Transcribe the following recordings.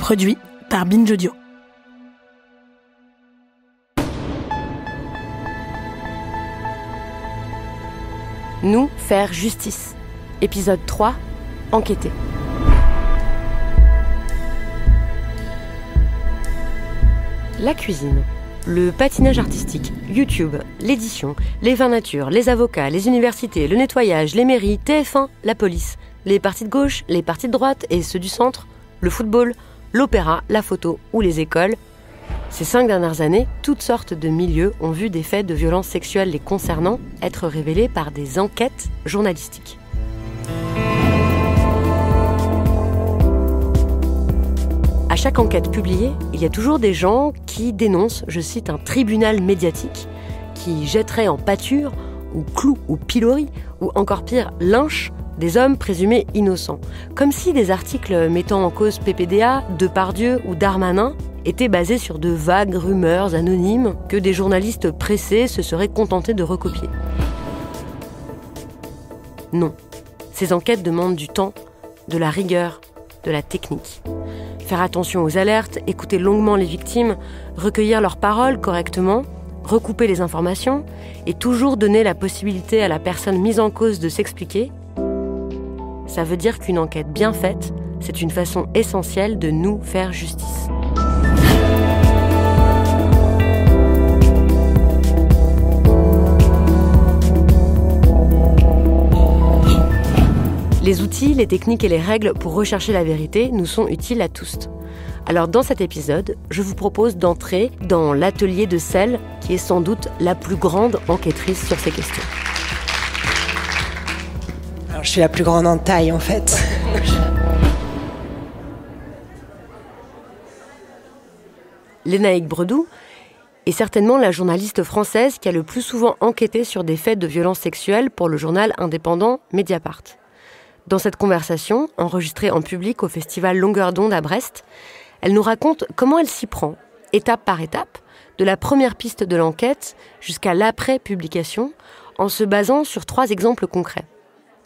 Produit par Binge Audio. Nous faire justice. Épisode 3, enquêter. La cuisine, le patinage artistique, YouTube, l'édition, les vins nature, les avocats, les universités, le nettoyage, les mairies, TF1, la police, les partis de gauche, les partis de droite et ceux du centre, le football, l'opéra, la photo ou les écoles. Ces 5 dernières années, toutes sortes de milieux ont vu des faits de violences sexuelles les concernant être révélés par des enquêtes journalistiques. À chaque enquête publiée, il y a toujours des gens qui dénoncent, je cite, un tribunal médiatique qui jetterait en pâture, ou clou, ou pilori, ou encore pire, lynche des hommes présumés innocents. Comme si des articles mettant en cause PPDA, Depardieu ou Darmanin étaient basés sur de vagues rumeurs anonymes que des journalistes pressés se seraient contentés de recopier. Non, ces enquêtes demandent du temps, de la rigueur, de la technique. Faire attention aux alertes, écouter longuement les victimes, recueillir leurs paroles correctement, recouper les informations et toujours donner la possibilité à la personne mise en cause de s'expliquer. Ça veut dire qu'une enquête bien faite, c'est une façon essentielle de nous faire justice. Les outils, les techniques et les règles pour rechercher la vérité nous sont utiles à tous. Alors dans cet épisode, je vous propose d'entrer dans l'atelier de celle qui est sans doute la plus grande enquêtrice sur ces questions. Alors je suis la plus grande en taille en fait. Lénaïque Bredou est certainement la journaliste française qui a le plus souvent enquêté sur des faits de violences sexuelles pour le journal indépendant Mediapart. Dans cette conversation, enregistrée en public au festival Longueur d'onde à Brest, elle nous raconte comment elle s'y prend, étape par étape, de la première piste de l'enquête jusqu'à l'après-publication, en se basant sur 3 exemples concrets.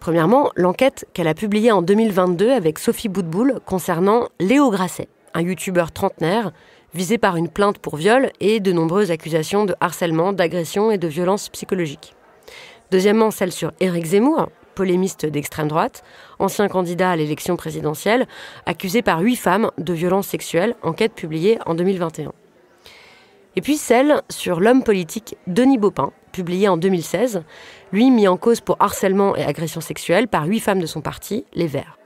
Premièrement, l'enquête qu'elle a publiée en 2022 avec Sophie Boutboul concernant Léo Grasset, un youtubeur trentenaire, visé par une plainte pour viol et de nombreuses accusations de harcèlement, d'agression et de violence psychologique. Deuxièmement, celle sur Éric Zemmour, polémiste d'extrême droite, ancien candidat à l'élection présidentielle, accusé par 8 femmes de violences sexuelles, enquête publiée en 2021. Et puis celle sur l'homme politique Denis Baupin, publiée en 2016, lui mis en cause pour harcèlement et agression sexuelle par 8 femmes de son parti, les Verts.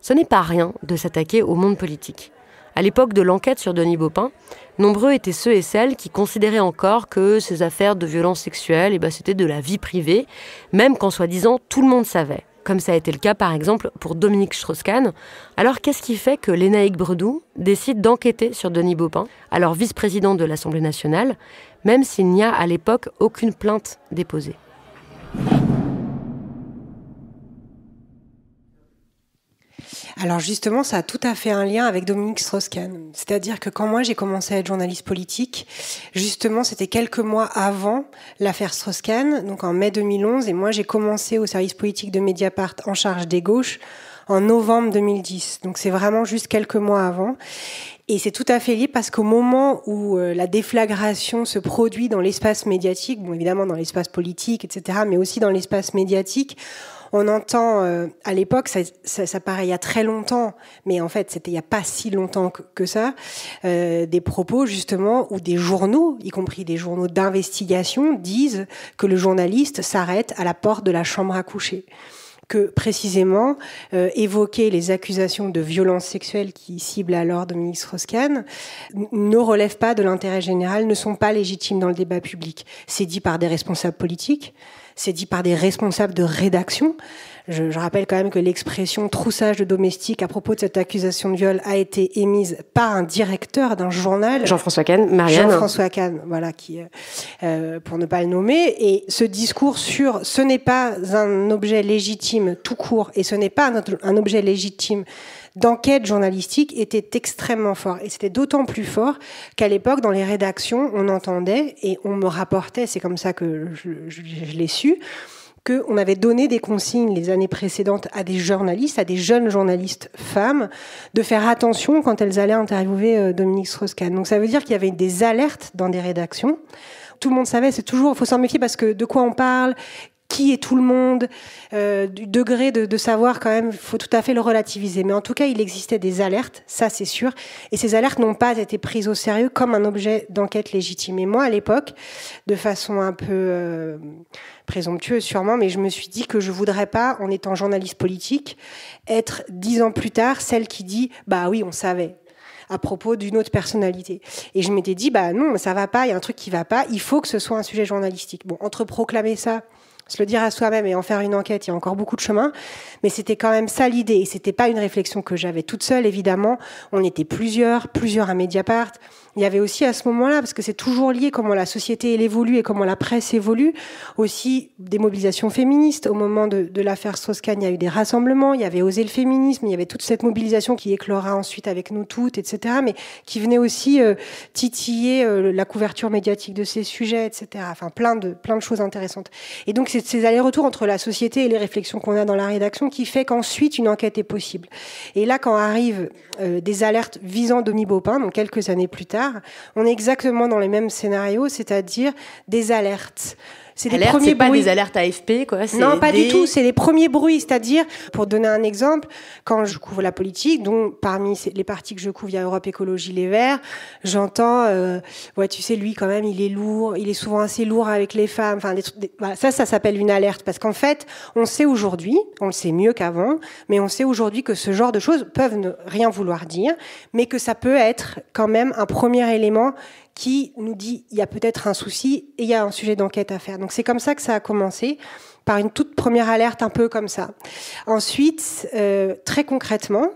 Ce n'est pas rien de s'attaquer au monde politique. À l'époque de l'enquête sur Denis Baupin, nombreux étaient ceux et celles qui considéraient encore que ces affaires de violences sexuelles, c'était de la vie privée, même quand soi-disant tout le monde savait, comme ça a été le cas par exemple pour Dominique Strauss-Kahn. Alors qu'est-ce qui fait que Lénaïque Bredou décide d'enquêter sur Denis Baupin, alors vice-président de l'Assemblée nationale, même s'il n'y a à l'époque aucune plainte déposée ? Alors justement, ça a tout à fait un lien avec Dominique Strauss-Kahn. C'est-à-dire que quand moi j'ai commencé à être journaliste politique, justement c'était quelques mois avant l'affaire Strauss-Kahn, donc en mai 2011, et moi j'ai commencé au service politique de Mediapart en charge des gauches en novembre 2010. Donc c'est vraiment juste quelques mois avant. Et c'est tout à fait lié parce qu'au moment où la déflagration se produit dans l'espace médiatique, bon évidemment dans l'espace politique, etc., mais aussi dans l'espace médiatique, on entend, à l'époque, ça paraît il y a très longtemps, mais en fait, c'était il n'y a pas si longtemps que ça, des propos justement où des journaux, y compris des journaux d'investigation, disent que le journaliste s'arrête à la porte de la chambre à coucher. Que précisément, évoquer les accusations de violences sexuelles qui ciblent alors Dominique Strauss-Kahn ne relèvent pas de l'intérêt général, ne sont pas légitimes dans le débat public. C'est dit par des responsables politiques, c'est dit par des responsables de rédaction. Je rappelle quand même que l'expression « troussage de domestique » à propos de cette accusation de viol a été émise par un directeur d'un journal. Jean-François Kahn, Marianne. Jean-François Kahn, voilà, qui, pour ne pas le nommer. Et ce discours sur « ce n'est pas un objet légitime tout court et ce n'est pas un objet légitime d'enquête journalistique » était extrêmement fort. Et c'était d'autant plus fort qu'à l'époque, dans les rédactions, on entendait et on me rapportait, c'est comme ça que je l'ai su, qu'on avait donné des consignes les années précédentes à des journalistes, à des jeunes journalistes femmes, de faire attention quand elles allaient interviewer Dominique Strauss-Kahn. Donc ça veut dire qu'il y avait des alertes dans des rédactions. Tout le monde savait, c'est toujours, il faut s'en méfier parce que de quoi on parle, qui est tout le monde, du degré de savoir quand même, il faut tout à fait le relativiser. Mais en tout cas, il existait des alertes, ça c'est sûr, et ces alertes n'ont pas été prises au sérieux comme un objet d'enquête légitime. Et moi, à l'époque, de façon un peu présomptueuse sûrement, mais je me suis dit que je voudrais pas, en étant journaliste politique, être 10 ans plus tard celle qui dit « bah oui, on savait » à propos d'une autre personnalité. Et je m'étais dit « bah non, ça va pas, il y a un truc qui va pas, il faut que ce soit un sujet journalistique ». Bon, entre proclamer ça, se le dire à soi-même et en faire une enquête, il y a encore beaucoup de chemin, mais c'était quand même ça l'idée, et c'était pas une réflexion que j'avais toute seule, évidemment. On était plusieurs à Mediapart. Il y avait aussi à ce moment-là, parce que c'est toujours lié comment la société elle évolue et comment la presse évolue, aussi des mobilisations féministes. Au moment de l'affaire Strauss-Kahn, il y a eu des rassemblements, il y avait Oser le féminisme, il y avait toute cette mobilisation qui éclora ensuite avec Nous Toutes, etc., mais qui venait aussi titiller la couverture médiatique de ces sujets, etc. Enfin, plein de choses intéressantes. Et donc, c'est ces allers-retours entre la société et les réflexions qu'on a dans la rédaction qui fait qu'ensuite, une enquête est possible. Et là, quand arrivent des alertes visant Denis Baupin, donc quelques années plus tard, on est exactement dans les mêmes scénarios, c'est-à-dire des alertes. C'est des premiers bruits. C'est pas des alertes AFP, quoi. Non, pas du tout. C'est les premiers bruits. C'est-à-dire, pour donner un exemple, quand je couvre la politique, donc parmi les partis que je couvre, il y a Europe Écologie Les Verts, j'entends, ouais, tu sais, lui, quand même, il est lourd, il est souvent assez lourd avec les femmes. Enfin, voilà, ça s'appelle une alerte. Parce qu'en fait, on sait aujourd'hui, on le sait mieux qu'avant, mais on sait aujourd'hui que ce genre de choses peuvent ne rien vouloir dire, mais que ça peut être quand même un premier élément qui nous dit il y a peut-être un souci et il y a un sujet d'enquête à faire. Donc c'est comme ça que ça a commencé, par une toute première alerte un peu comme ça. Ensuite, très concrètement,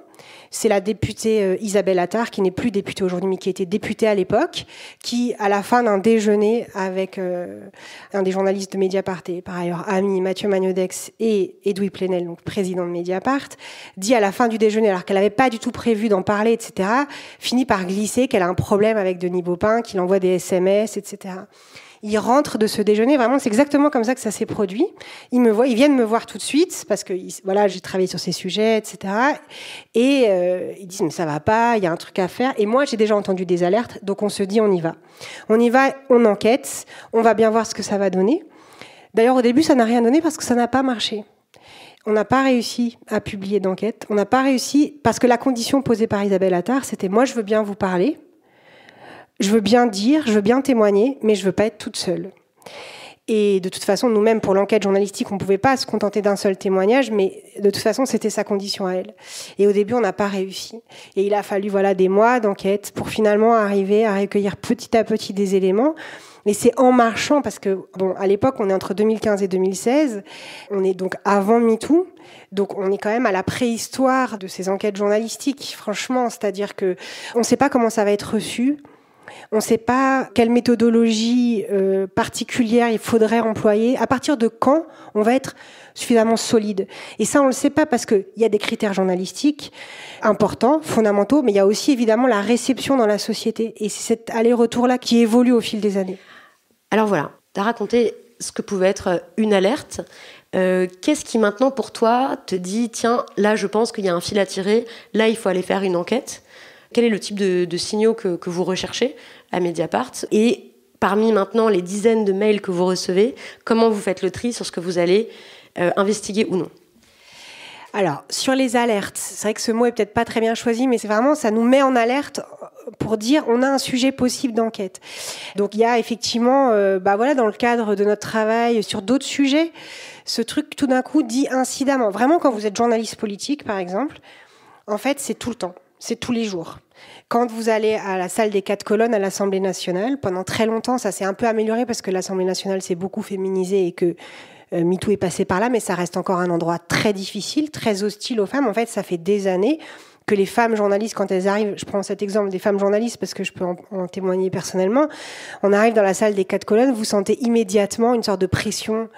c'est la députée Isabelle Attard, qui n'est plus députée aujourd'hui, mais qui était députée à l'époque, qui, à la fin d'un déjeuner avec un des journalistes de Mediapart, et par ailleurs ami, Mathieu Magnodex, et Edoui Plenel, donc président de Mediapart, dit à la fin du déjeuner, alors qu'elle n'avait pas du tout prévu d'en parler, etc., finit par glisser qu'elle a un problème avec Denis Baupin, qu'il envoie des SMS, etc. Il rentre de ce déjeuner, vraiment, c'est exactement comme ça que ça s'est produit. Ils viennent me voir tout de suite, parce que voilà, j'ai travaillé sur ces sujets, etc. Et ils disent, mais ça va pas, il y a un truc à faire. Et moi, j'ai déjà entendu des alertes, donc on se dit, on y va. On y va, on enquête, on va bien voir ce que ça va donner. D'ailleurs, au début, ça n'a rien donné parce que ça n'a pas marché. On n'a pas réussi à publier d'enquête. On n'a pas réussi, parce que la condition posée par Isabelle Attard, c'était, moi, je veux bien vous parler, je veux bien dire, je veux bien témoigner, mais je veux pas être toute seule. Et de toute façon, nous-mêmes, pour l'enquête journalistique, on pouvait pas se contenter d'un seul témoignage, mais de toute façon, c'était sa condition à elle. Et au début, on n'a pas réussi. Et il a fallu, voilà, des mois d'enquête pour finalement arriver à recueillir petit à petit des éléments. Et c'est en marchant, parce que, bon, à l'époque, on est entre 2015 et 2016. On est donc avant MeToo. Donc, on est quand même à la préhistoire de ces enquêtes journalistiques, franchement. C'est-à-dire que on sait pas comment ça va être reçu. On ne sait pas quelle méthodologie particulière il faudrait employer. À partir de quand on va être suffisamment solide. Et ça, on ne le sait pas parce qu'il y a des critères journalistiques importants, fondamentaux, mais il y a aussi évidemment la réception dans la société. Et c'est cet aller-retour-là qui évolue au fil des années. Alors voilà, tu as raconté ce que pouvait être une alerte. Qu'est-ce qui maintenant, pour toi, te dit, tiens, là, je pense qu'il y a un fil à tirer, là, il faut aller faire une enquête? Quel est le type de signaux que vous recherchez à Mediapart? Et parmi maintenant les dizaines de mails que vous recevez, comment vous faites le tri sur ce que vous allez investiguer ou non? Alors, sur les alertes, c'est vrai que ce mot est peut-être pas très bien choisi, mais c'est vraiment, ça nous met en alerte pour dire on a un sujet possible d'enquête. Donc il y a effectivement, voilà, dans le cadre de notre travail sur d'autres sujets, ce truc tout d'un coup dit incidemment. Vraiment, quand vous êtes journaliste politique, par exemple, en fait, c'est tout le temps. C'est tous les jours. Quand vous allez à la salle des 4 colonnes à l'Assemblée nationale, pendant très longtemps, ça s'est un peu amélioré parce que l'Assemblée nationale s'est beaucoup féminisée et que MeToo est passé par là, mais ça reste encore un endroit très difficile, très hostile aux femmes. En fait, ça fait des années que les femmes journalistes, quand elles arrivent, je prends cet exemple des femmes journalistes parce que je peux en témoigner personnellement, on arrive dans la salle des 4 colonnes, vous sentez immédiatement une sorte de pression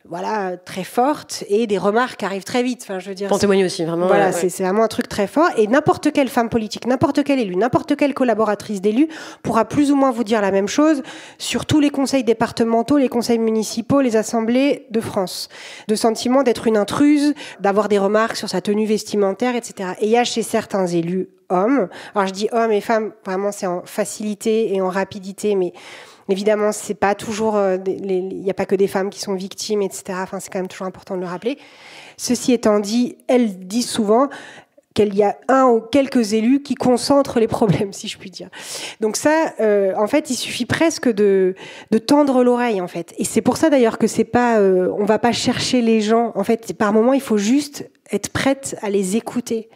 voilà, très fortes et des remarques qui arrivent très vite. Enfin, je veux dire, pour en témoigner aussi, vraiment. Voilà, c'est vraiment un truc très fort. Et n'importe quelle femme politique, n'importe quel élu, n'importe quelle collaboratrice d'élu pourra plus ou moins vous dire la même chose sur tous les conseils départementaux, les conseils municipaux, les assemblées de France. De sentiment d'être une intruse, d'avoir des remarques sur sa tenue vestimentaire, etc. Et il y a chez certains élus hommes, alors je dis hommes et femmes, vraiment c'est en facilité et en rapidité, mais évidemment, c'est pas toujours, il n'y a pas que des femmes qui sont victimes, etc. Enfin, c'est quand même toujours important de le rappeler. Ceci étant dit, elles disent souvent qu'il y a un ou quelques élus qui concentrent les problèmes, si je puis dire. Donc ça, en fait, il suffit presque de tendre l'oreille, en fait. Et c'est pour ça d'ailleurs que c'est pas, on va pas chercher les gens. En fait, par moment, il faut juste être prête à les écouter.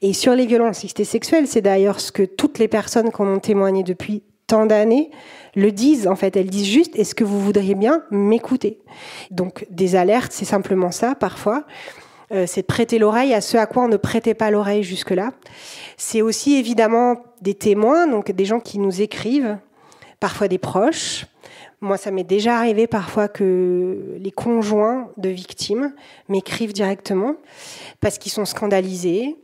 Et sur les violences sexuelles, c'est d'ailleurs ce que toutes les personnes qui en ont témoigné depuis tant d'années le disent, en fait. Elles disent juste, est-ce que vous voudriez bien m'écouter? Donc, des alertes, c'est simplement ça, parfois. C'est de prêter l'oreille à ce à quoi on ne prêtait pas l'oreille jusque-là. C'est aussi, évidemment, des témoins, donc des gens qui nous écrivent, parfois des proches. Moi, ça m'est déjà arrivé parfois que les conjoints de victimes m'écrivent directement parce qu'ils sont scandalisés.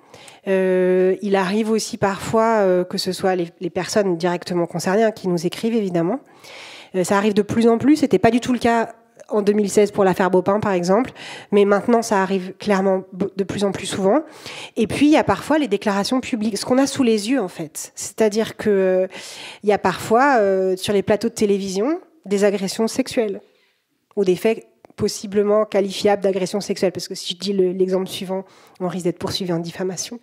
Il arrive aussi parfois que ce soit les personnes directement concernées qui nous écrivent, évidemment. Ça arrive de plus en plus. C'était pas du tout le cas en 2016 pour l'affaire Baupin, par exemple. Mais maintenant, ça arrive clairement de plus en plus souvent. Et puis, il y a parfois les déclarations publiques. Ce qu'on a sous les yeux, en fait. C'est-à-dire que il y a parfois, sur les plateaux de télévision, des agressions sexuelles. Ou des faits possiblement qualifiables d'agression sexuelle, parce que si je dis l'exemple suivant, on risque d'être poursuivi en diffamation.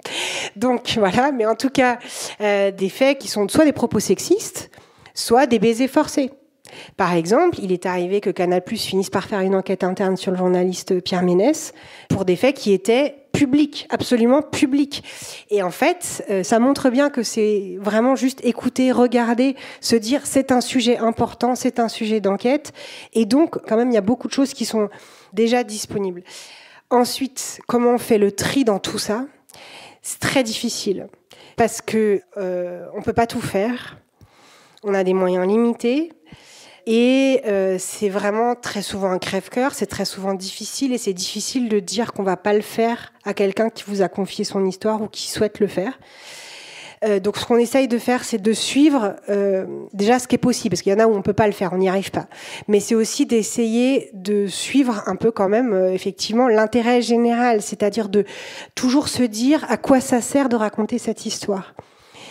Donc voilà, mais en tout cas, des faits qui sont soit des propos sexistes, soit des baisers forcés. Par exemple, il est arrivé que Canal+ finisse par faire une enquête interne sur le journaliste Pierre Ménès pour des faits qui étaient publics, absolument publics. Et en fait, ça montre bien que c'est vraiment juste écouter, regarder, se dire c'est un sujet important, c'est un sujet d'enquête. Et donc, quand même, il y a beaucoup de choses qui sont déjà disponibles. Ensuite, comment on fait le tri dans tout ça? C'est très difficile parce que on peut pas tout faire. On a des moyens limités. Et c'est vraiment très souvent un crève-cœur, c'est très souvent difficile et c'est difficile de dire qu'on va pas le faire à quelqu'un qui vous a confié son histoire ou qui souhaite le faire. Donc ce qu'on essaye de faire, c'est de suivre déjà ce qui est possible, parce qu'il y en a où on peut pas le faire, on n'y arrive pas. Mais c'est aussi d'essayer de suivre un peu quand même effectivement l'intérêt général, c'est-à-dire de toujours se dire à quoi ça sert de raconter cette histoire.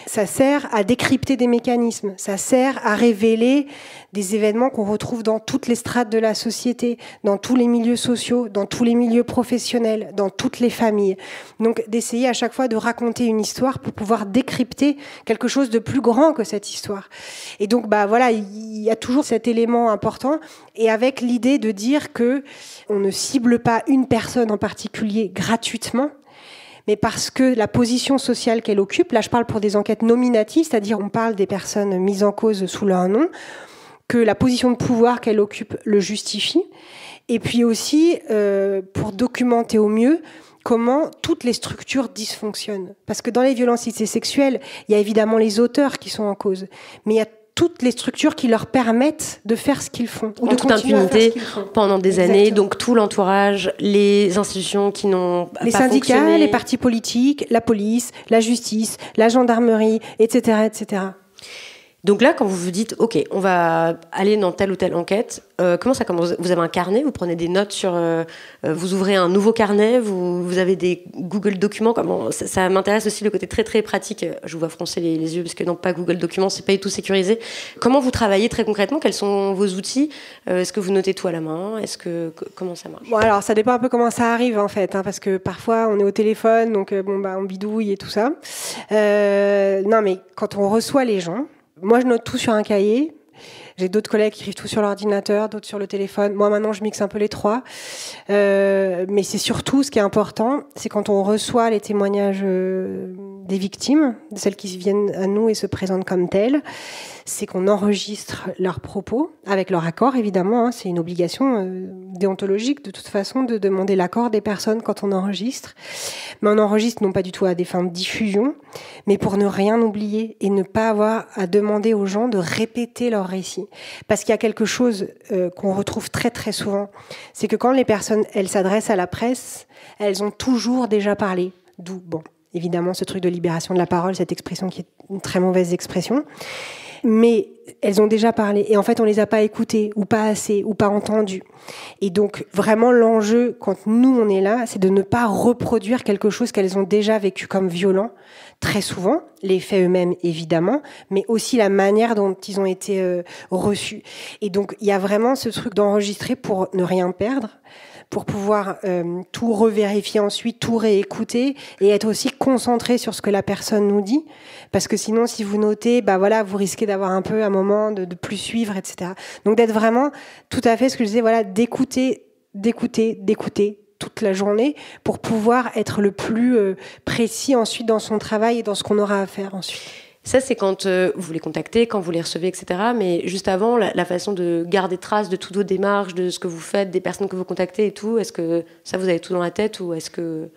Ça sert à décrypter des mécanismes, ça sert à révéler des événements qu'on retrouve dans toutes les strates de la société, dans tous les milieux sociaux, dans tous les milieux professionnels, dans toutes les familles. Donc d'essayer à chaque fois de raconter une histoire pour pouvoir décrypter quelque chose de plus grand que cette histoire. Et donc voilà, il y a toujours cet élément important, et avec l'idée de dire que on ne cible pas une personne en particulier gratuitement, mais parce que la position sociale qu'elle occupe, là je parle pour des enquêtes nominatives, c'est-à-dire on parle des personnes mises en cause sous leur nom, que la position de pouvoir qu'elle occupe le justifie, et puis aussi pour documenter au mieux comment toutes les structures dysfonctionnent. Parce que dans les violences sexuelles, il y a évidemment les auteurs qui sont en cause, mais il y a toutes les structures qui leur permettent de faire ce qu'ils font. Ou de toute impunité pendant des années, donc tout l'entourage, les institutions qui n'ont pas fonctionné. Les syndicats, les partis politiques, la police, la justice, la gendarmerie, etc., etc. Donc là, quand vous vous dites, OK, on va aller dans telle ou telle enquête, comment ça commence? Vous avez un carnet, vous prenez des notes sur... vous ouvrez un nouveau carnet, vous avez des Google Documents. Comment, ça m'intéresse aussi le côté très très pratique. Je vous vois froncer les yeux parce que non, pas Google Documents, c'est pas du tout sécurisé. Comment vous travaillez très concrètement? Quels sont vos outils? Est-ce que vous notez tout à la main? Comment ça marche? Bon, alors ça dépend un peu comment ça arrive en fait, parce que parfois on est au téléphone, donc on bidouille et tout ça. Non, mais quand on reçoit les gens, moi, je note tout sur un cahier. J'ai d'autres collègues qui écrivent tout sur l'ordinateur, d'autres sur le téléphone. Moi, maintenant, je mixe un peu les trois. Mais c'est surtout, ce qui est important, c'est quand on reçoit les témoignages des victimes, de celles qui viennent à nous et se présentent comme telles, c'est qu'on enregistre leurs propos, avec leur accord évidemment, c'est une obligation déontologique de toute façon de demander l'accord des personnes quand on enregistre. Mais on enregistre non pas du tout à des fins de diffusion, mais pour ne rien oublier et ne pas avoir à demander aux gens de répéter leur récit. Parce qu'il y a quelque chose qu'on retrouve très très souvent, c'est que quand les personnes, elles s'adressent à la presse, elles ont toujours déjà parlé. D'où, évidemment, ce truc de libération de la parole, cette expression qui est une très mauvaise expression. Mais elles ont déjà parlé. Et en fait, on les a pas écoutées, ou pas assez, ou pas entendues. Et donc, vraiment, l'enjeu, quand nous, on est là, c'est de ne pas reproduire quelque chose qu'elles ont déjà vécu comme violent, très souvent, les faits eux-mêmes, évidemment, mais aussi la manière dont ils ont été reçus. Et donc, il y a vraiment ce truc d'enregistrer pour ne rien perdre, pour pouvoir tout revérifier ensuite, tout réécouter et être aussi concentré sur ce que la personne nous dit. Parce que sinon, si vous notez, vous risquez d'avoir un peu un moment de plus suivre, etc. Donc d'être vraiment tout à fait ce que je disais, d'écouter toute la journée pour pouvoir être le plus précis ensuite dans son travail et dans ce qu'on aura à faire ensuite. Ça, c'est quand vous les contactez, quand vous les recevez, etc. Mais juste avant, la façon de garder trace de toutes vos démarches, de ce que vous faites, des personnes que vous contactez et tout, est-ce que ça, vous avez tout dans la tête ou est-ce que...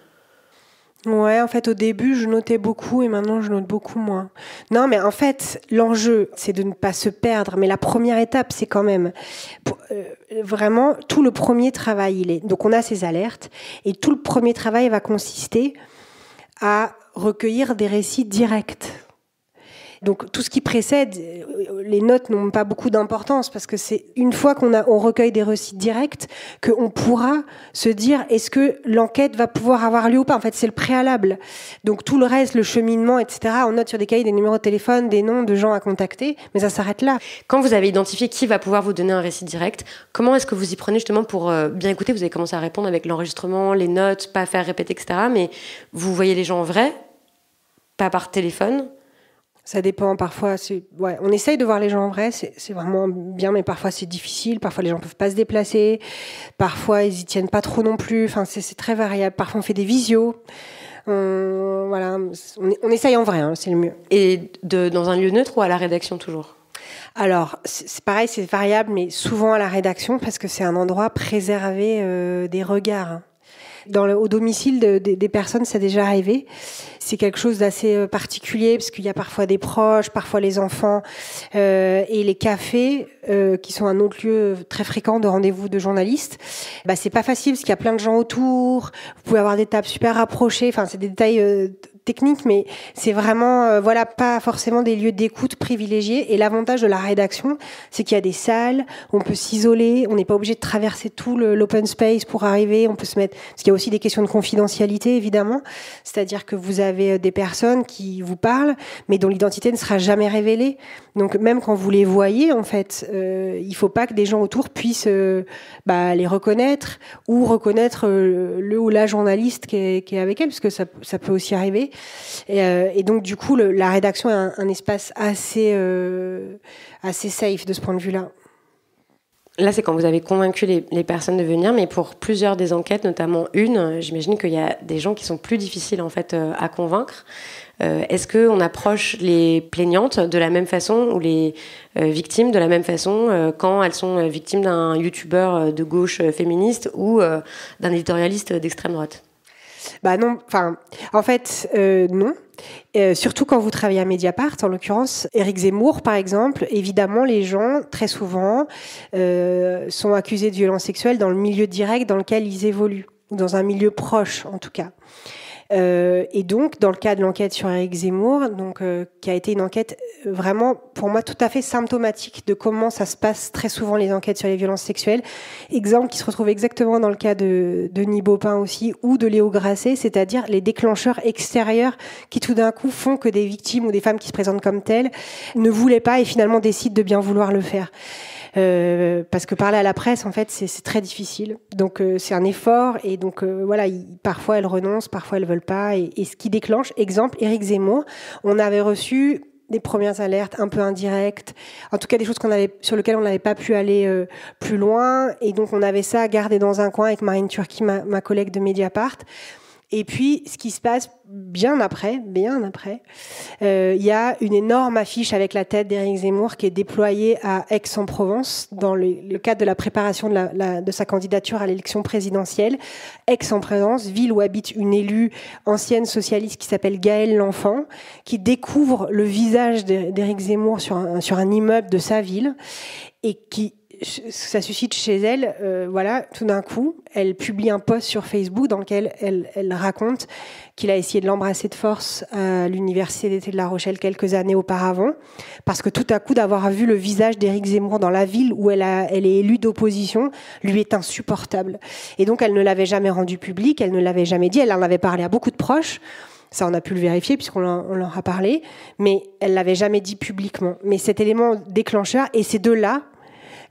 Ouais, en fait, au début, je notais beaucoup et maintenant, je note beaucoup moins. Non, mais en fait, l'enjeu, c'est de ne pas se perdre. Mais la première étape, c'est quand même vraiment tout le premier travail. Donc, on a ces alertes et tout le premier travail va consister à recueillir des récits directs. Donc tout ce qui précède, les notes n'ont pas beaucoup d'importance parce que c'est une fois on recueille des récits directs qu'on pourra se dire est-ce que l'enquête va pouvoir avoir lieu ou pas. En fait, c'est le préalable. Donc tout le reste, le cheminement, etc. On note sur des cahiers des numéros de téléphone, des noms de gens à contacter, mais ça s'arrête là. Quand vous avez identifié qui va pouvoir vous donner un récit direct, comment est-ce que vous y prenez justement pour bien écouter? Vous avez commencé à répondre avec l'enregistrement, les notes, pas faire répéter, etc. Mais vous voyez les gens en vrai, pas par téléphone? Ça dépend, parfois, on essaye de voir les gens en vrai, c'est vraiment bien, mais parfois c'est difficile, parfois les gens peuvent pas se déplacer, parfois ils y tiennent pas trop non plus, c'est très variable, parfois on fait des visios, on essaye en vrai, c'est le mieux. Et dans un lieu neutre ou à la rédaction toujours? Alors, c'est pareil, c'est variable, mais souvent à la rédaction, parce que c'est un endroit préservé des regards. Au domicile des personnes, c'est déjà arrivé. C'est quelque chose d'assez particulier parce qu'il y a parfois des proches, parfois les enfants et les cafés qui sont un autre lieu très fréquent de rendez-vous de journalistes. C'est pas facile parce qu'il y a plein de gens autour. Vous pouvez avoir des tables super rapprochées. Enfin, c'est des détails techniques, mais c'est vraiment pas forcément des lieux d'écoute privilégiés. Et l'avantage de la rédaction, c'est qu'il y a des salles, on peut s'isoler, on n'est pas obligé de traverser tout l'open space pour arriver. On peut se mettre, parce qu'il y a aussi des questions de confidentialité évidemment, c'est-à-dire que vous avez des personnes qui vous parlent, mais dont l'identité ne sera jamais révélée. Donc même quand vous les voyez, en fait, il faut pas que des gens autour puissent les reconnaître ou reconnaître le ou la journaliste qui est avec elle, parce que ça peut aussi arriver. Et donc du coup, la rédaction est un espace assez safe de ce point de vue-là. Là, c'est quand vous avez convaincu les personnes de venir, mais pour plusieurs des enquêtes, notamment une, j'imagine qu'il y a des gens qui sont plus difficiles en fait à convaincre. Est-ce qu'on approche les plaignantes de la même façon ou les victimes de la même façon quand elles sont victimes d'un youtubeur de gauche féministe ou d'un éditorialiste d'extrême droite? Non, en fait, non. Surtout quand vous travaillez à Mediapart, en l'occurrence, Éric Zemmour, par exemple, évidemment, les gens, très souvent, sont accusés de violences sexuelles dans le milieu direct dans lequel ils évoluent, ou dans un milieu proche, en tout cas. Et donc, dans le cas de l'enquête sur Éric Zemmour, qui a été une enquête vraiment, pour moi, tout à fait symptomatique de comment ça se passe très souvent les enquêtes sur les violences sexuelles. Exemple qui se retrouve exactement dans le cas de Denis Baupin aussi, ou de Léo Grasset, c'est-à-dire les déclencheurs extérieurs qui tout d'un coup font que des victimes ou des femmes qui se présentent comme telles ne voulaient pas et finalement décident de bien vouloir le faire. Parce que parler à la presse, en fait, c'est très difficile. Donc, c'est un effort. Et donc, parfois, elles renoncent, parfois, elles veulent pas. Et ce qui déclenche, exemple, Éric Zemmour, on avait reçu des premières alertes un peu indirectes, en tout cas des choses sur lesquelles on n'avait pas pu aller plus loin. Et donc, on avait ça gardé dans un coin avec Marine Turki, ma collègue de Mediapart. Et puis, ce qui se passe bien après, il y a une énorme affiche avec la tête d'Éric Zemmour qui est déployée à Aix-en-Provence dans le cadre de la préparation de sa candidature à l'élection présidentielle. Aix-en-Provence, ville où habite une élue ancienne socialiste qui s'appelle Gaëlle L'Enfant, qui découvre le visage d'Éric Zemmour sur un immeuble de sa ville et qui ça suscite chez elle, tout d'un coup, elle publie un post sur Facebook dans lequel elle raconte qu'il a essayé de l'embrasser de force à l'université d'été de La Rochelle quelques années auparavant, parce que tout à coup, d'avoir vu le visage d'Éric Zemmour dans la ville où elle est élue d'opposition, lui est insupportable. Et donc, elle ne l'avait jamais rendu public, elle ne l'avait jamais dit, elle en avait parlé à beaucoup de proches. Ça, on a pu le vérifier puisqu'on leur a parlé, mais elle l'avait jamais dit publiquement. Mais cet élément déclencheur, et c'est de là,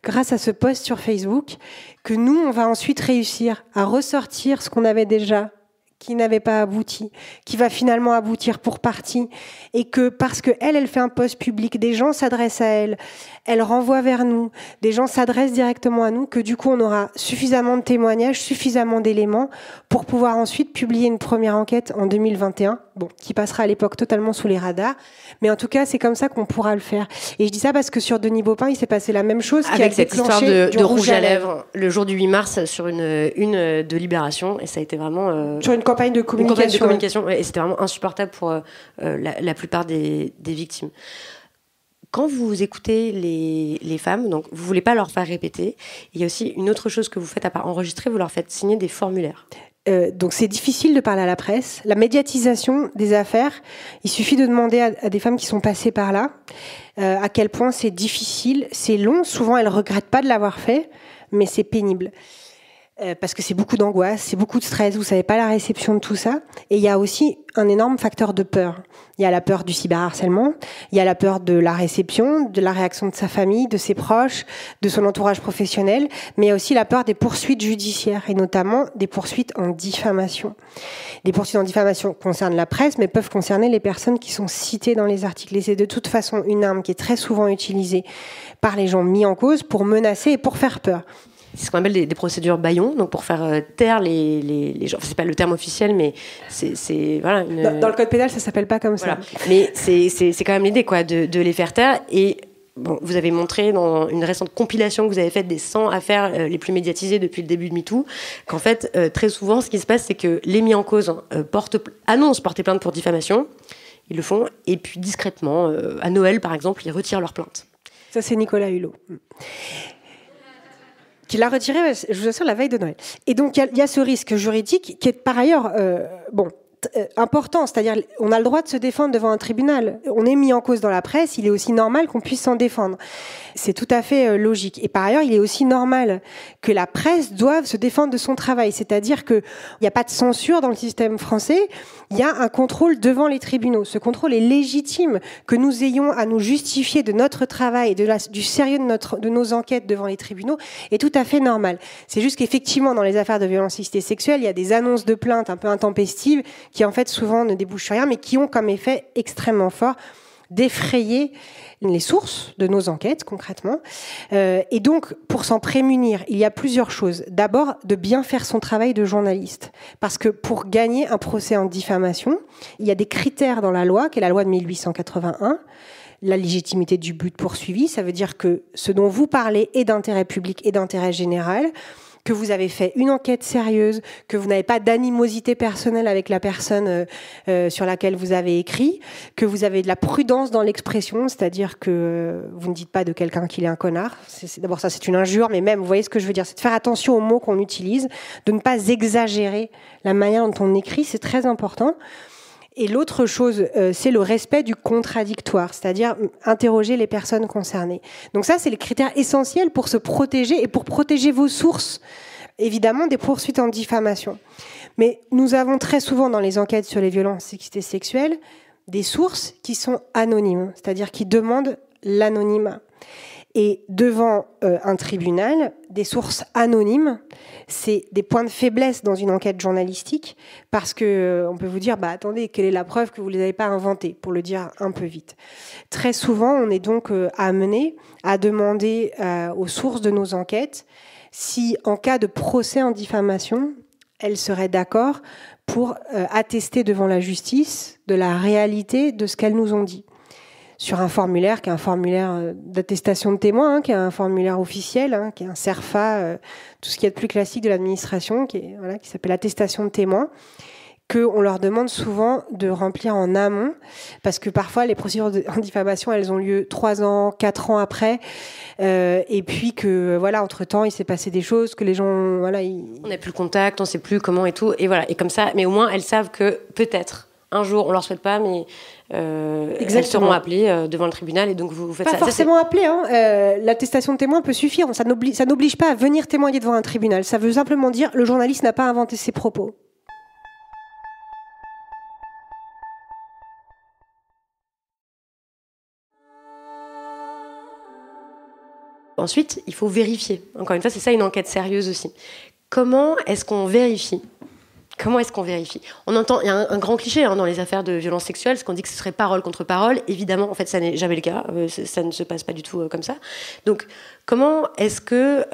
grâce à ce post sur Facebook, que nous, on va ensuite réussir à ressortir ce qu'on avait déjà, qui n'avait pas abouti, qui va finalement aboutir pour partie, et que parce qu'elle fait un post public, des gens s'adressent à elle, elle renvoie vers nous, des gens s'adressent directement à nous, que du coup on aura suffisamment de témoignages, suffisamment d'éléments pour pouvoir ensuite publier une première enquête en 2021, qui passera à l'époque totalement sous les radars, mais en tout cas c'est comme ça qu'on pourra le faire. Et je dis ça parce que sur Denis Baupin, il s'est passé la même chose avec cette histoire de rouge à lèvres le jour du 8 mars sur une de Libération, et ça a été vraiment sur une campagne de communication. Et c'était vraiment insupportable pour la plupart des victimes. Quand vous écoutez les femmes, donc vous ne voulez pas leur faire répéter, il y a aussi une autre chose que vous faites à part enregistrer, vous leur faites signer des formulaires. Donc c'est difficile de parler à la presse. La médiatisation des affaires, il suffit de demander à des femmes qui sont passées par là à quel point c'est difficile, c'est long. Souvent elles ne regrettent pas de l'avoir fait, mais c'est pénible. Parce que c'est beaucoup d'angoisse, c'est beaucoup de stress, vous savez pas la réception de tout ça. Et il y a aussi un énorme facteur de peur. Il y a la peur du cyberharcèlement, il y a la peur de la réception, de la réaction de sa famille, de ses proches, de son entourage professionnel, mais il y a aussi la peur des poursuites judiciaires, et notamment des poursuites en diffamation. Les poursuites en diffamation concernent la presse, mais peuvent concerner les personnes qui sont citées dans les articles. Et c'est de toute façon une arme qui est très souvent utilisée par les gens mis en cause pour menacer et pour faire peur. C'est ce qu'on appelle des procédures bâillons, donc pour faire taire les gens. Enfin, c'est pas le terme officiel, mais c'est voilà. Dans le code pénal, ça s'appelle pas comme voilà. ça. Mais c'est quand même l'idée, quoi, de les faire taire. Et vous avez montré dans une récente compilation que vous avez faite des 100 affaires les plus médiatisées depuis le début de MeToo, qu'en fait, très souvent, ce qui se passe, c'est que les mis en cause annoncent porter plainte pour diffamation. Ils le font, et puis discrètement, à Noël, par exemple, ils retirent leur plainte. Ça, c'est Nicolas Hulot. Qui l'a retiré, je vous assure, la veille de Noël. Et donc, il y a ce risque juridique qui est par ailleurs important, c'est-à-dire on a le droit de se défendre devant un tribunal. On est mis en cause dans la presse, il est aussi normal qu'on puisse s'en défendre. C'est tout à fait logique. Et par ailleurs, il est aussi normal que la presse doive se défendre de son travail, c'est-à-dire qu'il n'y a pas de censure dans le système français, il y a un contrôle devant les tribunaux. Ce contrôle est légitime, que nous ayons à nous justifier de notre travail et du sérieux de nos enquêtes devant les tribunaux est tout à fait normal. C'est juste qu'effectivement, dans les affaires de violence sexuelle, il y a des annonces de plaintes un peu intempestives qui en fait souvent ne débouchent sur rien, mais qui ont comme effet extrêmement fort d'effrayer les sources de nos enquêtes concrètement. Et donc, pour s'en prémunir, il y a plusieurs choses. D'abord, de bien faire son travail de journaliste. Parce que pour gagner un procès en diffamation, il y a des critères dans la loi, qui est la loi de 1881. La légitimité du but poursuivi, ça veut dire que ce dont vous parlez est d'intérêt public et d'intérêt général, que vous avez fait une enquête sérieuse, que vous n'avez pas d'animosité personnelle avec la personne sur laquelle vous avez écrit, que vous avez de la prudence dans l'expression, c'est-à-dire que vous ne dites pas de quelqu'un qu'il est un connard. D'abord, ça, c'est une injure, mais même, vous voyez ce que je veux dire, c'est de faire attention aux mots qu'on utilise, de ne pas exagérer la manière dont on écrit, c'est très important. Et l'autre chose, c'est le respect du contradictoire, c'est-à-dire interroger les personnes concernées. Donc ça, c'est les critères essentiels pour se protéger et pour protéger vos sources, évidemment, des poursuites en diffamation. Mais nous avons très souvent dans les enquêtes sur les violences sexuelles des sources qui sont anonymes, c'est-à-dire qui demandent l'anonymat. Et devant un tribunal, des sources anonymes, c'est des points de faiblesse dans une enquête journalistique, parce que on peut vous dire, attendez, quelle est la preuve que vous ne les avez pas inventées, pour le dire un peu vite. Très souvent, on est donc amené à demander aux sources de nos enquêtes si, en cas de procès en diffamation, elles seraient d'accord pour attester devant la justice de la réalité de ce qu'elles nous ont dit. Sur un formulaire qui est un formulaire d'attestation de témoins, qui est un formulaire officiel, qui est un CERFA, tout ce qu'il y a de plus classique de l'administration, qui s'appelle attestation de témoins, qu'on leur demande souvent de remplir en amont, parce que parfois les procédures en diffamation, elles ont lieu 3 ans, 4 ans après, et puis que entre-temps il s'est passé des choses, que les gens on n'a plus le contact, on sait plus comment et tout, et comme ça, mais au moins elles savent que peut-être un jour, on leur souhaite pas, mais elles seront appelées devant le tribunal, et donc vous faites pas ça. Pas forcément appelées, l'attestation de témoin peut suffire, ça n'oblige pas à venir témoigner devant un tribunal, ça veut simplement dire le journaliste n'a pas inventé ses propos. Ensuite, il faut vérifier. Encore une fois, c'est ça une enquête sérieuse aussi. Comment est-ce qu'on vérifie ? On entend, il y a un grand cliché dans les affaires de violences sexuelles, c'est qu'on dit que ce serait parole contre parole. Évidemment, en fait, ça n'est jamais le cas. Ça ne se passe pas du tout comme ça. Donc, comment est-ce que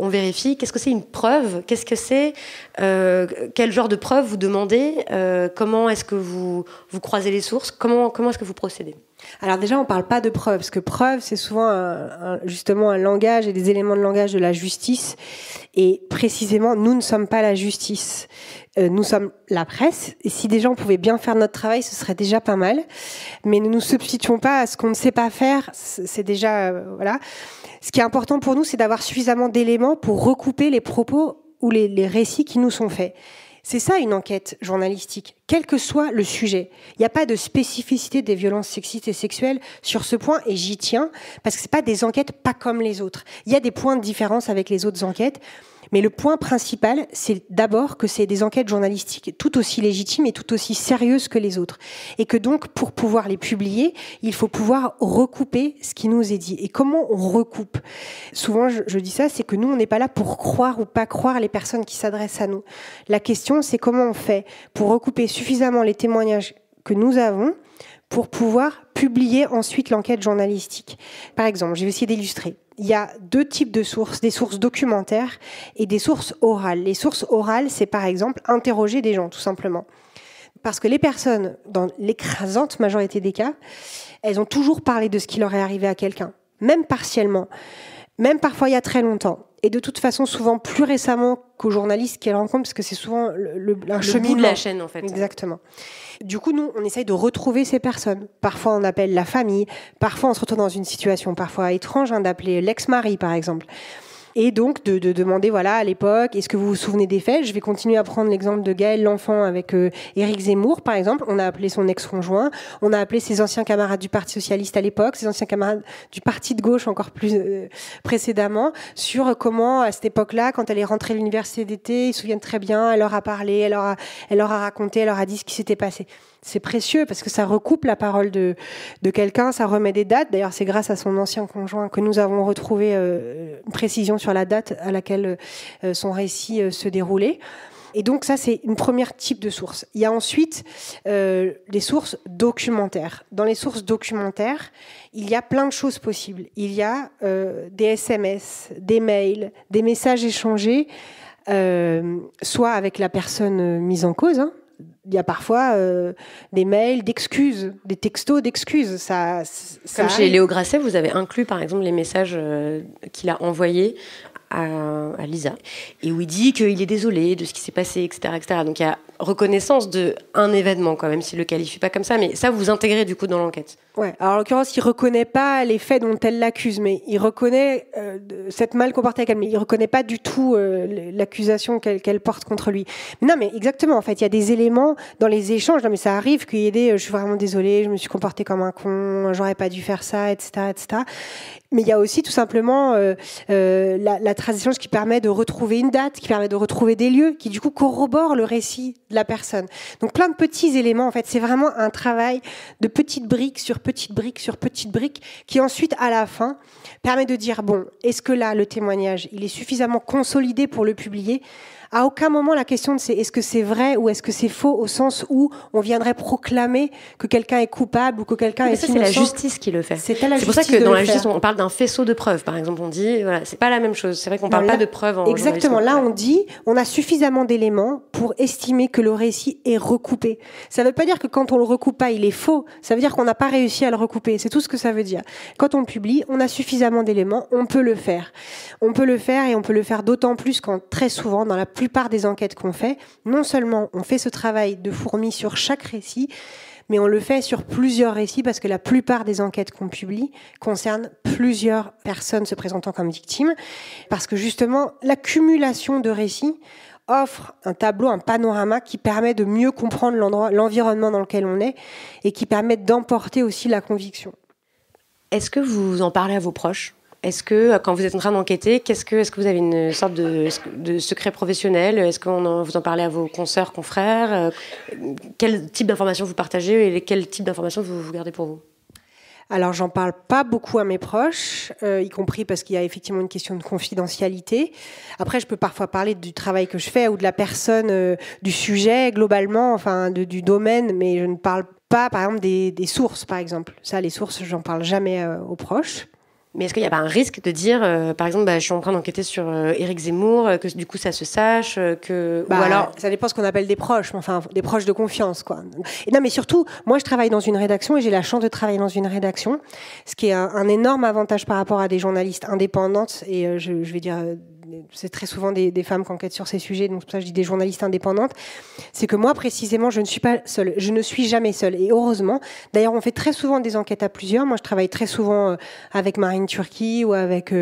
on vérifie ? Qu'est-ce que c'est une preuve ? Qu'est-ce que c'est quel genre de preuve vous demandez ? Comment est-ce que vous croisez les sources ? Comment est-ce que vous procédez ? Alors déjà, on ne parle pas de preuve, parce que preuve, c'est souvent justement un langage et des éléments de langage de la justice. Et précisément, nous ne sommes pas la justice. Nous sommes la presse. Et si des gens pouvaient bien faire notre travail, ce serait déjà pas mal. Mais ne nous substituons pas à ce qu'on ne sait pas faire. C'est déjà... Ce qui est important pour nous, c'est d'avoir suffisamment d'éléments pour recouper les propos ou les récits qui nous sont faits. C'est ça une enquête journalistique, quel que soit le sujet. Il n'y a pas de spécificité des violences sexistes et sexuelles sur ce point, et j'y tiens, parce que ce pas des enquêtes pas comme les autres. Il y a des points de différence avec les autres enquêtes, mais le point principal, c'est d'abord que c'est des enquêtes journalistiques tout aussi légitimes et tout aussi sérieuses que les autres. Et que donc, pour pouvoir les publier, il faut pouvoir recouper ce qui nous est dit. Et comment on recoupe ? Souvent, je dis ça, c'est que nous, on n'est pas là pour croire ou pas croire les personnes qui s'adressent à nous. La question, c'est comment on fait pour recouper suffisamment les témoignages que nous avons pour pouvoir publier ensuite l'enquête journalistique. Par exemple, je vais essayer d'illustrer. Il y a 2 types de sources, des sources documentaires et des sources orales. Les sources orales, c'est par exemple interroger des gens, tout simplement. Parce que les personnes, dans l'écrasante majorité des cas, elles ont toujours parlé de ce qui leur est arrivé à quelqu'un, même partiellement, même parfois il y a très longtemps. Et de toute façon, souvent plus récemment qu'aux journalistes qu'elles rencontrent, parce que c'est souvent un cheminement. Bout de la chaîne, en fait. Exactement. Du coup, nous, on essaye de retrouver ces personnes. Parfois, on appelle la famille. Parfois, on se retrouve dans une situation parfois étrange, d'appeler l'ex-mari, par exemple. Et donc, de demander, à l'époque, est-ce que vous vous souvenez des faits ? Je vais continuer à prendre l'exemple de Gaël L'Enfant avec Éric Zemmour, par exemple. On a appelé son ex-conjoint. On a appelé ses anciens camarades du Parti socialiste à l'époque, ses anciens camarades du Parti de gauche encore plus précédemment, sur comment, à cette époque-là, quand elle est rentrée à l'université d'été, ils se souviennent très bien, elle leur a parlé, elle leur a raconté, elle leur a dit ce qui s'était passé. C'est précieux parce que ça recoupe la parole de quelqu'un, ça remet des dates. D'ailleurs, c'est grâce à son ancien conjoint que nous avons retrouvé une précision sur la date à laquelle son récit se déroulait. Et donc ça, c'est une première type de source. Il y a ensuite des sources documentaires. Dans les sources documentaires, il y a plein de choses possibles. Il y a des SMS, des mails, des messages échangés, soit avec la personne mise en cause, il y a parfois des mails d'excuses, des textos d'excuses. Comme chez Léo Grasset, vous avez inclus par exemple les messages qu'il a envoyés à Lisa, et où il dit qu'il est désolé de ce qui s'est passé, etc., etc. Donc il y a reconnaissance d'un événement, quand même, s'il ne le qualifie pas comme ça, mais ça, vous intégrez du coup dans l'enquête. Ouais. Alors en l'occurrence, il ne reconnaît pas les faits dont elle l'accuse, mais il reconnaît s'être mal comporté avec elle, mais il ne reconnaît pas du tout l'accusation qu'elle porte contre lui. Non, mais exactement, en fait, il y a des éléments dans les échanges, non mais ça arrive qu'il y ait des « je suis vraiment désolée, je me suis comportée comme un con, j'aurais pas dû faire ça, etc. etc. » Mais il y a aussi tout simplement la trace d'échange qui permet de retrouver une date, qui permet de retrouver des lieux, qui du coup corroborent le récit de la personne. Donc plein de petits éléments, en fait, c'est vraiment un travail de petites briques sur petites briques sur petites briques qui ensuite, à la fin, permet de dire, bon, est-ce que là, le témoignage, il est suffisamment consolidé pour le publier ? À aucun moment la question c'est est-ce que c'est vrai ou est-ce que c'est faux, au sens où on viendrait proclamer que quelqu'un est coupable ou que quelqu'un est innocent. C'est la justice qui le fait. C'est pour ça que dans la justice, on parle d'un faisceau de preuves. Par exemple, on dit, voilà, c'est pas la même chose. C'est vrai qu'on parle pas de preuves en exactement. Là, on dit, on a suffisamment d'éléments pour estimer que le récit est recoupé. Ça veut pas dire que quand on le recoupe pas, il est faux. Ça veut dire qu'on n'a pas réussi à le recouper. C'est tout ce que ça veut dire. Quand on le publie, on a suffisamment d'éléments, on peut le faire. On peut le faire et on peut le faire d'autant plus quand très souvent, dans la plupart des enquêtes qu'on fait, non seulement on fait ce travail de fourmi sur chaque récit, mais on le fait sur plusieurs récits parce que la plupart des enquêtes qu'on publie concernent plusieurs personnes se présentant comme victimes, parce que justement, l'accumulation de récits offre un tableau, un panorama qui permet de mieux comprendre l'environnement dans lequel on est et qui permet d'emporter aussi la conviction. Est-ce que vous en parlez à vos proches ? Est-ce que, quand vous êtes en train d'enquêter, est-ce que vous avez une sorte de secret professionnel ? Est-ce que vous en parlez à vos consoeurs, confrères ? Quel type d'informations vous partagez et quel type d'informations vous gardez pour vous ? Alors, j'en parle pas beaucoup à mes proches, y compris parce qu'il y a effectivement une question de confidentialité. Après, je peux parfois parler du travail que je fais ou de la personne, du sujet globalement, enfin du domaine, mais je ne parle pas, par exemple, des sources, par exemple. Ça, les sources, j'en parle jamais aux proches. Mais est-ce qu'il n'y a pas un risque de dire, par exemple, je suis en train d'enquêter sur Éric Zemmour, que du coup ça se sache, ou alors... Ça dépend ce qu'on appelle des proches, enfin des proches de confiance, quoi. Et non, mais surtout, moi je travaille dans une rédaction et j'ai la chance de travailler dans une rédaction, ce qui est un énorme avantage par rapport à des journalistes indépendantes, et je vais dire... c'est très souvent des femmes qui enquêtent sur ces sujets, donc c'est pour ça que je dis des journalistes indépendantes, c'est que moi précisément je ne suis pas seule, je ne suis jamais seule, et heureusement. D'ailleurs on fait très souvent des enquêtes à plusieurs. Moi je travaille très souvent avec Marine Turki ou avec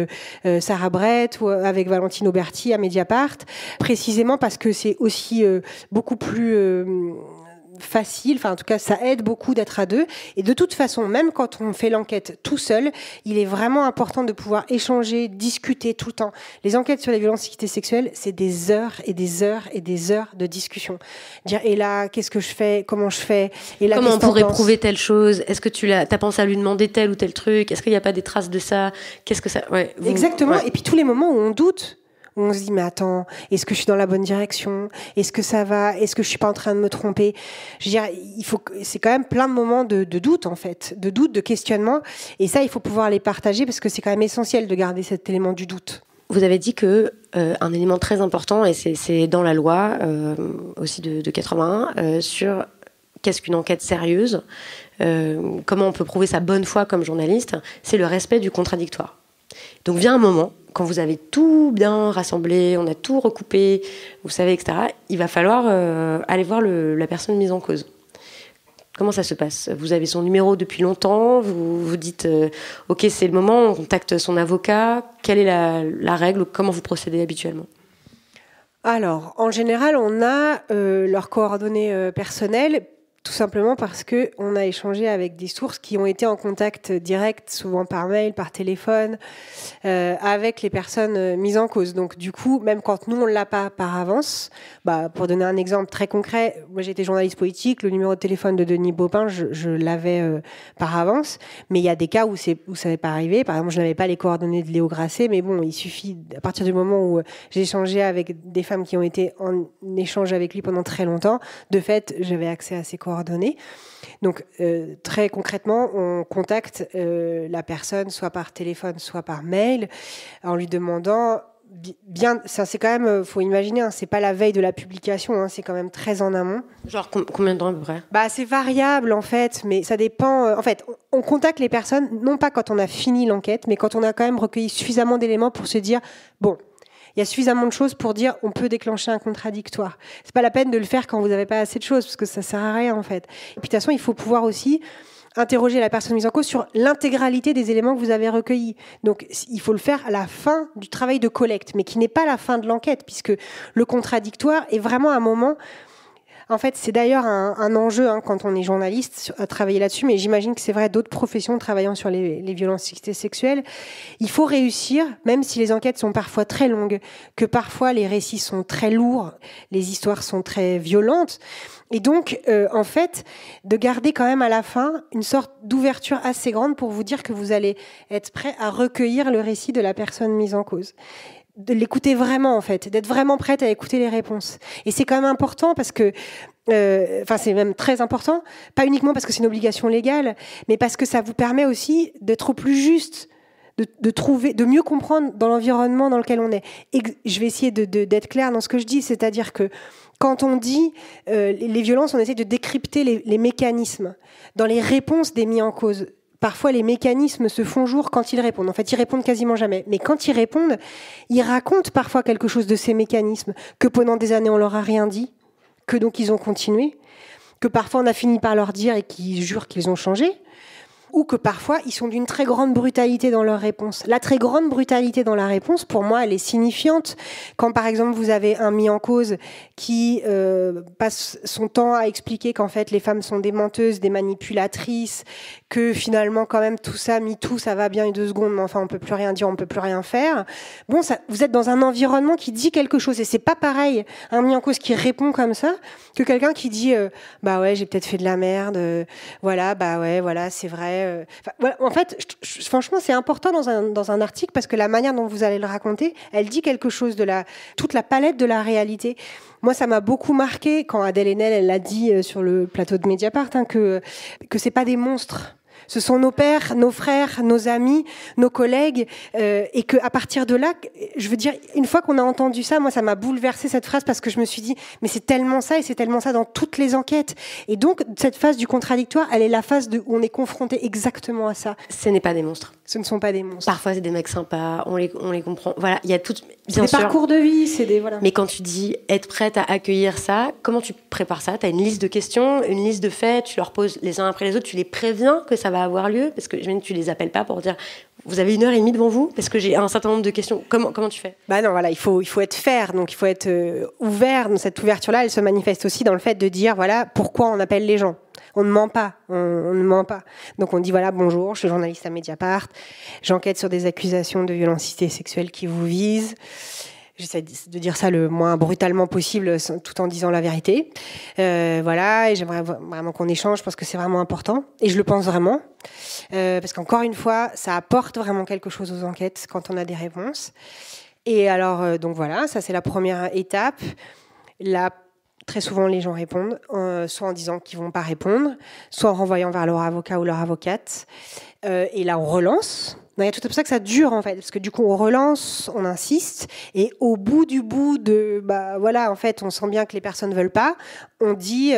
Sarah Brett ou avec Valentine Auberti à Mediapart, précisément parce que c'est aussi beaucoup plus facile, enfin en tout cas ça aide beaucoup d'être à deux, et de toute façon même quand on fait l'enquête tout seul, il est vraiment important de pouvoir échanger, discuter tout le temps. Les enquêtes sur les violences sexuelles, c'est des heures et des heures et des heures de discussion. Dire et là qu'est-ce que je fais, comment je fais, et là comment on pourrait prouver telle chose, est-ce que tu as pensé à lui demander tel ou tel truc, est-ce qu'il n'y a pas des traces de ça, qu'est-ce que ça, exactement, ouais. Et puis tous les moments où on doute, on se dit mais attends, est-ce que je suis dans la bonne direction ? Est-ce que ça va ? Est-ce que je suis pas en train de me tromper ? Je veux dire, c'est quand même plein de moments de doute en fait, de doute, de questionnement, et ça il faut pouvoir les partager parce que c'est quand même essentiel de garder cet élément du doute. Vous avez dit que un élément très important, et c'est dans la loi aussi de 81 sur qu'est-ce qu'une enquête sérieuse, comment on peut prouver sa bonne foi comme journaliste, c'est le respect du contradictoire. Donc vient un moment, quand vous avez tout bien rassemblé, on a tout recoupé, vous savez, etc., il va falloir aller voir la personne mise en cause. Comment ça se passe ? Vous avez son numéro depuis longtemps, vous vous dites ok, c'est le moment, on contacte son avocat. Quelle est la règle, comment vous procédez habituellement ? Alors, en général, on a leurs coordonnées personnelles, tout simplement parce qu'on a échangé avec des sources qui ont été en contact direct, souvent par mail, par téléphone, avec les personnes mises en cause. Donc du coup, même quand nous, on ne l'a pas par avance, pour donner un exemple très concret, moi j'étais journaliste politique, le numéro de téléphone de Denis Baupin, je l'avais par avance, mais il y a des cas où ça n'est pas arrivé. Par exemple, je n'avais pas les coordonnées de Léo Grasset, mais bon, il suffit, à partir du moment où j'ai échangé avec des femmes qui ont été en échange avec lui pendant très longtemps, de fait, j'avais accès à ses coordonnées. Donc très concrètement, on contacte la personne soit par téléphone, soit par mail, en lui demandant bien. Ça, c'est quand même, faut imaginer, c'est pas la veille de la publication, c'est quand même très en amont. Genre combien de temps à peu près ? C'est variable en fait, mais ça dépend. En fait, on contacte les personnes non pas quand on a fini l'enquête, mais quand on a quand même recueilli suffisamment d'éléments pour se dire bon. Il y a suffisamment de choses pour dire on peut déclencher un contradictoire. C'est pas la peine de le faire quand vous n'avez pas assez de choses, parce que ça sert à rien en fait. Et puis de toute façon, il faut pouvoir aussi interroger la personne mise en cause sur l'intégralité des éléments que vous avez recueillis. Donc il faut le faire à la fin du travail de collecte, mais qui n'est pas la fin de l'enquête, puisque le contradictoire est vraiment un moment... En fait, c'est d'ailleurs un enjeu quand on est journaliste à travailler là-dessus, mais j'imagine que c'est vrai d'autres professions travaillant sur les violences sexuelles. Il faut réussir, même si les enquêtes sont parfois très longues, que parfois les récits sont très lourds, les histoires sont très violentes. Et donc, en fait, de garder quand même à la fin une sorte d'ouverture assez grande pour vous dire que vous allez être prêt à recueillir le récit de la personne mise en cause. de l'écouter vraiment, en fait, d'être vraiment prête à écouter les réponses. Et c'est quand même important parce que, c'est même très important, pas uniquement parce que c'est une obligation légale, mais parce que ça vous permet aussi d'être au plus juste, de trouver, de mieux comprendre dans l'environnement dans lequel on est. Et je vais essayer d'être claire dans ce que je dis, c'est-à-dire que quand on dit les violences, on essaie de décrypter les mécanismes dans les réponses des mis en cause. Parfois, les mécanismes se font jour quand ils répondent. En fait, ils répondent quasiment jamais. Mais quand ils répondent, ils racontent parfois quelque chose de ces mécanismes, que pendant des années, on leur a rien dit, que donc ils ont continué, que parfois on a fini par leur dire et qu'ils jurent qu'ils ont changé, ou que parfois ils sont d'une très grande brutalité dans leur réponse. La très grande brutalité dans la réponse, pour moi, elle est signifiante. Quand par exemple vous avez un mis en cause qui passe son temps à expliquer qu'en fait les femmes sont des menteuses, des manipulatrices, que finalement quand même tout ça, MeToo, ça va bien une 2 secondes, mais enfin on peut plus rien dire, on peut plus rien faire. Bon, ça, vous êtes dans un environnement qui dit quelque chose, et c'est pas pareil un mis en cause qui répond comme ça que quelqu'un qui dit bah ouais, j'ai peut-être fait de la merde, voilà, bah ouais, voilà, c'est vrai. Voilà, en fait, franchement, c'est important dans un article parce que la manière dont vous allez le raconter, elle dit quelque chose de toute la palette de la réalité. Moi, ça m'a beaucoup marqué quand Adèle Haenel, elle l'a dit sur le plateau de Mediapart, que c'est pas des monstres. Ce sont nos pères, nos frères, nos amis, nos collègues, et que à partir de là, je veux dire, une fois qu'on a entendu ça, moi, ça m'a bouleversé cette phrase parce que je me suis dit, mais c'est tellement ça et c'est tellement ça dans toutes les enquêtes. Et donc, cette phase du contradictoire, elle est la phase où on est confronté exactement à ça. Ce n'est pas des monstres. Ce ne sont pas des monstres. Parfois, c'est des mecs sympas, on les comprend. Voilà, il y a tout. C'est des parcours de vie, c'est des voilà. Mais quand tu dis être prête à accueillir ça, comment tu prépares ça ? Tu as une liste de questions, une liste de faits, tu leur poses les uns après les autres, tu les préviens que ça va avoir lieu, parce que tu les appelles pas pour dire vous avez 1h30 devant vous, parce que j'ai un certain nombre de questions. Comment tu fais ? Bah non, voilà, il faut être faire, donc il faut être ouvert. Cette ouverture-là, elle se manifeste aussi dans le fait de dire voilà pourquoi on appelle les gens. On ne ment pas, on ne ment pas. Donc on dit voilà, bonjour, je suis journaliste à Mediapart, j'enquête sur des accusations de violencité sexuelle qui vous visent. J'essaie de dire ça le moins brutalement possible, tout en disant la vérité. Voilà, et j'aimerais vraiment qu'on échange, je pense que c'est vraiment important. Et je le pense vraiment, parce qu'encore une fois, ça apporte vraiment quelque chose aux enquêtes quand on a des réponses. Et alors, donc voilà, ça c'est la première étape. Là, très souvent, les gens répondent, soit en disant qu'ils ne vont pas répondre, soit en renvoyant vers leur avocat ou leur avocate. Et là, on relance. Il y a tout pour ça que ça dure, en fait, parce que du coup, on relance, on insiste, et au bout de, voilà, en fait, on sent bien que les personnes ne veulent pas. On dit,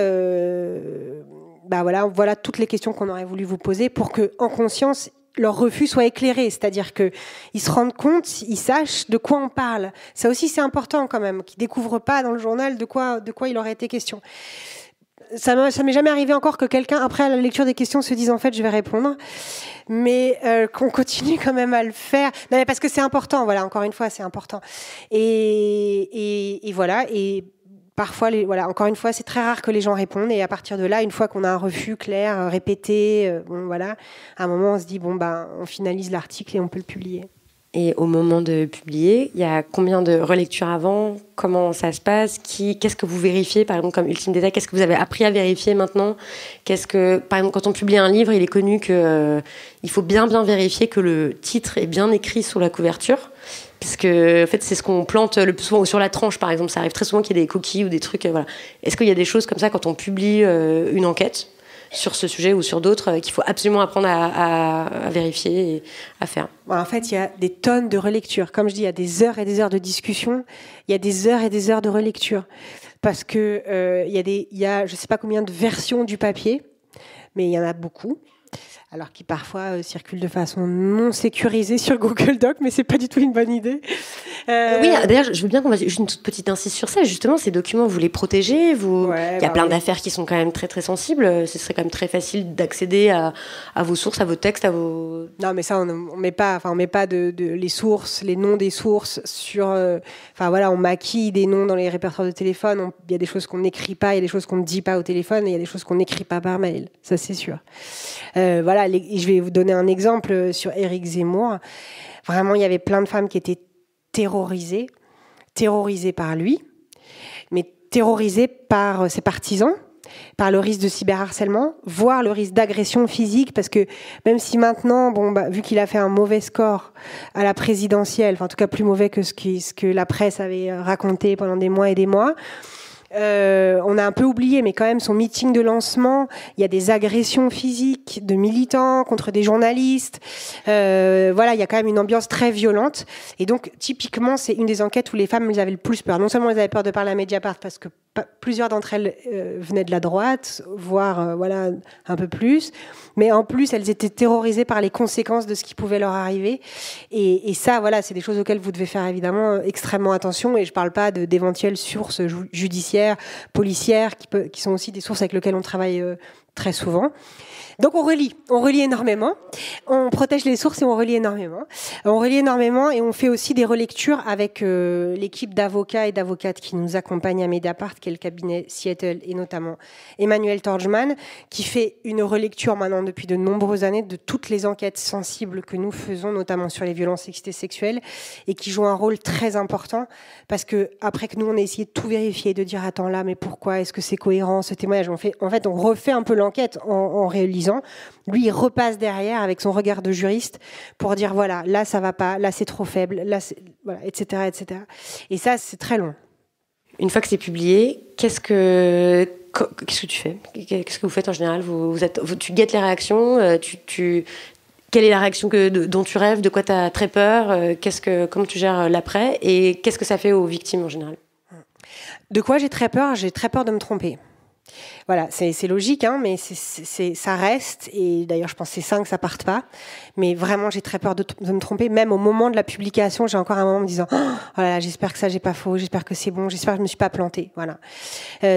voilà toutes les questions qu'on aurait voulu vous poser pour que, en conscience, leur refus soit éclairé, c'est-à-dire qu'ils se rendent compte, ils sachent de quoi on parle. Ça aussi, c'est important quand même, qu'ils ne découvrent pas dans le journal de quoi il aurait été question. Ça m'est jamais arrivé encore que quelqu'un, après la lecture des questions, se dise en fait, je vais répondre. Mais qu'on continue quand même à le faire. Non, mais parce que c'est important, voilà, encore une fois, c'est important. Et voilà, et parfois, encore une fois, c'est très rare que les gens répondent. Et à partir de là, une fois qu'on a un refus clair, répété, voilà, à un moment, on se dit, on finalise l'article et on peut le publier. Et au moment de publier, il y a combien de relectures avant ? Comment ça se passe ? Qu'est-ce que vous vérifiez, par exemple, comme ultime détail ? Qu'est-ce que vous avez appris à vérifier maintenant ? Par exemple, quand on publie un livre, il est connu qu'il faut bien vérifier que le titre est bien écrit sur la couverture. Parce que, en fait, c'est ce qu'on plante le plus souvent, ou sur la tranche, par exemple. Ça arrive très souvent qu'il y ait des coquilles ou des trucs. Voilà. Est-ce qu'il y a des choses comme ça quand on publie une enquête sur ce sujet ou sur d'autres qu'il faut absolument apprendre à vérifier et à faire? En fait, il y a des tonnes de relectures. Comme je dis, il y a des heures et des heures de discussion. Il y a des heures et des heures de relecture. Parce que il y a je ne sais pas combien de versions du papier, mais il y en a beaucoup. Alors qui parfois circulent de façon non sécurisée sur Google Doc, mais c'est pas du tout une bonne idée. Oui, d'ailleurs, je veux bien qu'on fasse juste une toute petite insiste sur ça. Justement, ces documents, vous les protégez. Il y a plein d'affaires qui sont quand même très très sensibles. Ce serait quand même très facile d'accéder à vos sources, à vos textes, à vos. Non, mais ça, on met pas les sources, les noms des sources sur. On maquille des noms dans les répertoires de téléphone. Il y a des choses qu'on n'écrit pas, il y a des choses qu'on ne dit pas au téléphone, et il y a des choses qu'on n'écrit pas par mail. Ça, c'est sûr. Voilà. Je vais vous donner un exemple sur Éric Zemmour. Vraiment, il y avait plein de femmes qui étaient terrorisées par lui, mais terrorisées par ses partisans, par le risque de cyberharcèlement, voire le risque d'agression physique, parce que même si maintenant, vu qu'il a fait un mauvais score à la présidentielle, en tout cas plus mauvais que ce que la presse avait raconté pendant des mois et des mois, on a un peu oublié, mais quand même son meeting de lancement, il y a des agressions physiques de militants contre des journalistes. Il y a quand même une ambiance très violente. Et donc, typiquement, c'est une des enquêtes où les femmes, elles avaient le plus peur. Non seulement elles avaient peur de parler à Mediapart, parce que plusieurs d'entre elles venaient de la droite, voire un peu plus. Mais en plus, elles étaient terrorisées par les conséquences de ce qui pouvait leur arriver. Et ça, c'est des choses auxquelles vous devez faire évidemment extrêmement attention. Et je ne parle pas d'éventuelles sources judiciaires, policières, qui sont aussi des sources avec lesquelles on travaille très souvent. Donc on relie énormément, on protège les sources et on relie énormément. On relie énormément et on fait aussi des relectures avec l'équipe d'avocats et d'avocates qui nous accompagnent à Mediapart, qui est le cabinet Seattle, et notamment Emmanuel Torgman, qui fait une relecture maintenant depuis de nombreuses années de toutes les enquêtes sensibles que nous faisons, notamment sur les violences sexuelles, et qui joue un rôle très important parce que après que nous on a essayé de tout vérifier, de dire attends là mais pourquoi, est-ce que c'est cohérent ce témoignage, on refait un peu l'enquête en réalisant. Lui, il repasse derrière avec son regard de juriste pour dire voilà, là ça va pas, là c'est trop faible, là etc., etc. Et ça, c'est très long. Une fois que c'est publié, qu'est-ce que tu fais ? Qu'est-ce que vous faites en général ? Tu guettes les réactions, quelle est la réaction dont tu rêves ? De quoi tu as très peur ? Comment tu gères l'après ? Et qu'est-ce que ça fait aux victimes en général ? De quoi j'ai très peur ? J'ai très peur de me tromper. Voilà, c'est logique, mais ça reste. Et d'ailleurs, je pense que c'est sain que ça parte pas. Mais vraiment, j'ai très peur de me tromper. Même au moment de la publication, j'ai encore un moment me disant « Oh là là, j'espère que ça, j'ai pas faux. J'espère que c'est bon. J'espère que je me suis pas plantée. » Voilà.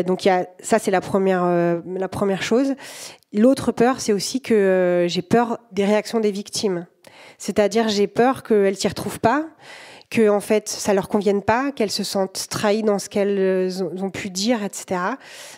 Donc, ça, c'est la première chose. L'autre peur, c'est aussi que j'ai peur des réactions des victimes. C'est-à-dire, j'ai peur qu'elles s'y retrouvent pas, que en fait ça leur convienne pas, qu'elles se sentent trahies dans ce qu'elles ont pu dire, etc.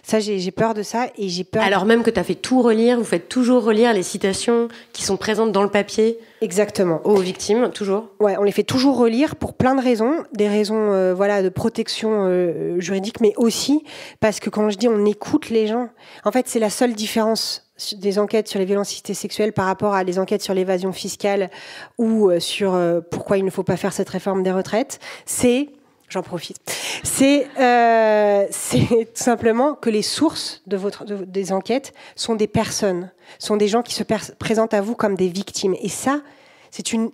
Ça, j'ai peur de ça et j'ai peur. Alors même que tu as fait tout relire, vous faites toujours relire les citations qui sont présentes dans le papier. Exactement. Aux victimes, toujours. Ouais, on les fait toujours relire pour plein de raisons, des raisons de protection juridique, mais aussi parce que quand je dis on écoute les gens, en fait c'est la seule différence des enquêtes sur les violences sexuelles par rapport à des enquêtes sur l'évasion fiscale ou sur pourquoi il ne faut pas faire cette réforme des retraites, c'est tout simplement que les sources des enquêtes sont des personnes, sont des gens qui se présentent à vous comme des victimes. Et ça,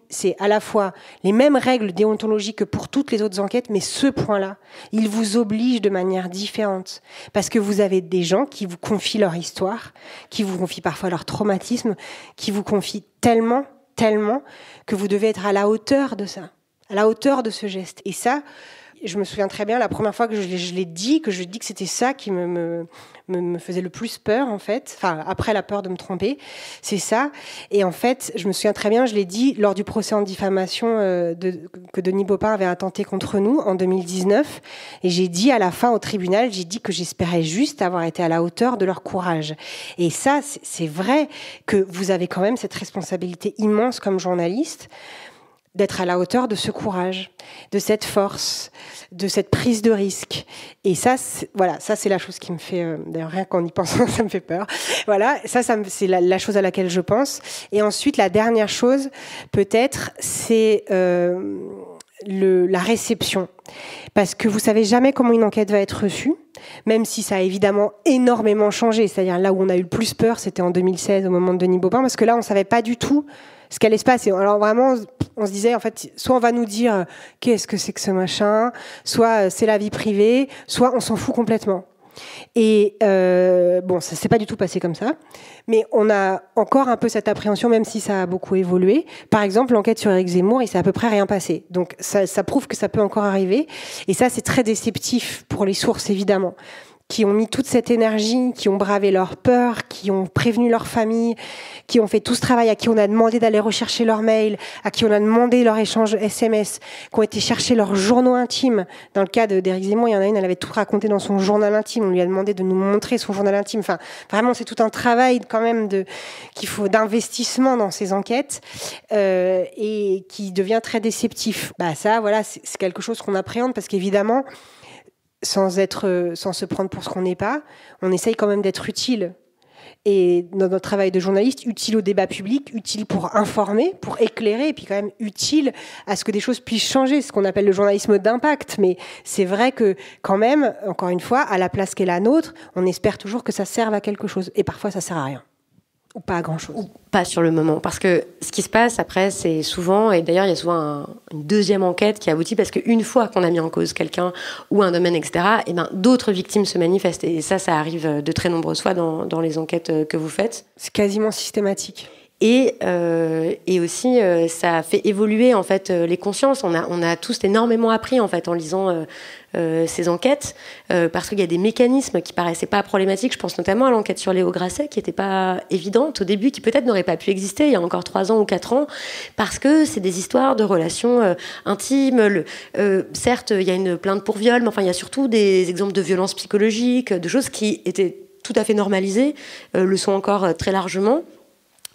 c'est à la fois les mêmes règles déontologiques que pour toutes les autres enquêtes, mais ce point-là, il vous oblige de manière différente. Parce que vous avez des gens qui vous confient leur histoire, qui vous confient parfois leur traumatisme, qui vous confient tellement que vous devez être à la hauteur de ça, à la hauteur de ce geste. Et ça, je me souviens très bien, la première fois que je l'ai dit, que c'était ça qui me faisait le plus peur, en fait. Enfin, après la peur de me tromper, c'est ça. Et en fait, je me souviens très bien, je l'ai dit lors du procès en diffamation que Denis Baupin avait intenté contre nous en 2019. Et j'ai dit à la fin au tribunal, j'ai dit que j'espérais juste avoir été à la hauteur de leur courage. Et ça, c'est vrai que vous avez quand même cette responsabilité immense comme journaliste d'être à la hauteur de ce courage, de cette force, de cette prise de risque. Et ça, c'est la chose qui me fait... d'ailleurs, rien qu'en y pensant, ça me fait peur. Voilà, c'est la chose à laquelle je pense. Et ensuite, la dernière chose, peut-être, c'est la réception. Parce que vous savez jamais comment une enquête va être reçue, même si ça a évidemment énormément changé. C'est-à-dire là où on a eu le plus peur, c'était en 2016, au moment de Denis Baupin, parce que là, on savait pas du tout ce qu'allait se passer. Alors vraiment, on se disait, en fait, soit on va nous dire qu'est-ce que c'est que ce machin, soit c'est la vie privée, soit on s'en fout complètement. Et ça s'est pas du tout passé comme ça, mais on a encore un peu cette appréhension, même si ça a beaucoup évolué. Par exemple, l'enquête sur Éric Zemmour, il s'est à peu près rien passé. Donc ça prouve que ça peut encore arriver. Et ça, c'est très déceptif pour les sources, évidemment, qui ont mis toute cette énergie, qui ont bravé leur peur, qui ont prévenu leur famille, qui ont fait tout ce travail, à qui on a demandé d'aller rechercher leurs mails, à qui on a demandé leur échange SMS, qui ont été chercher leurs journaux intimes. Dans le cas d'Éric Zemmour, il y en a une, elle avait tout raconté dans son journal intime. On lui a demandé de nous montrer son journal intime. Enfin, vraiment, c'est tout un travail quand même qu'il faut d'investissement dans ces enquêtes et qui devient très déceptif. Ça, voilà, c'est quelque chose qu'on appréhende parce qu'évidemment, sans se prendre pour ce qu'on n'est pas, on essaye quand même d'être utile. Et dans notre travail de journaliste, utile au débat public, utile pour informer, pour éclairer, et puis quand même utile à ce que des choses puissent changer, ce qu'on appelle le journalisme d'impact. Mais c'est vrai que quand même, encore une fois, à la place qu'est la nôtre, on espère toujours que ça serve à quelque chose. Et parfois, ça sert à rien. Ou pas à grand-chose. Ou pas sur le moment. Parce que ce qui se passe après, c'est souvent, et d'ailleurs il y a souvent une deuxième enquête qui aboutit, parce qu'une fois qu'on a mis en cause quelqu'un ou un domaine, etc., et ben, d'autres victimes se manifestent. Et ça arrive de très nombreuses fois dans les enquêtes que vous faites. C'est quasiment systématique. Et aussi, ça fait évoluer en fait les consciences. On a tous énormément appris en fait en lisant ces enquêtes, parce qu'il y a des mécanismes qui paraissaient pas problématiques. Je pense notamment à l'enquête sur Léo Grasset, qui n'était pas évidente au début, qui peut-être n'aurait pas pu exister il y a encore 3 ans ou 4 ans, parce que c'est des histoires de relations intimes. Certes, il y a une plainte pour viol, mais enfin, il y a surtout des exemples de violences psychologiques, de choses qui étaient tout à fait normalisées, le sont encore très largement.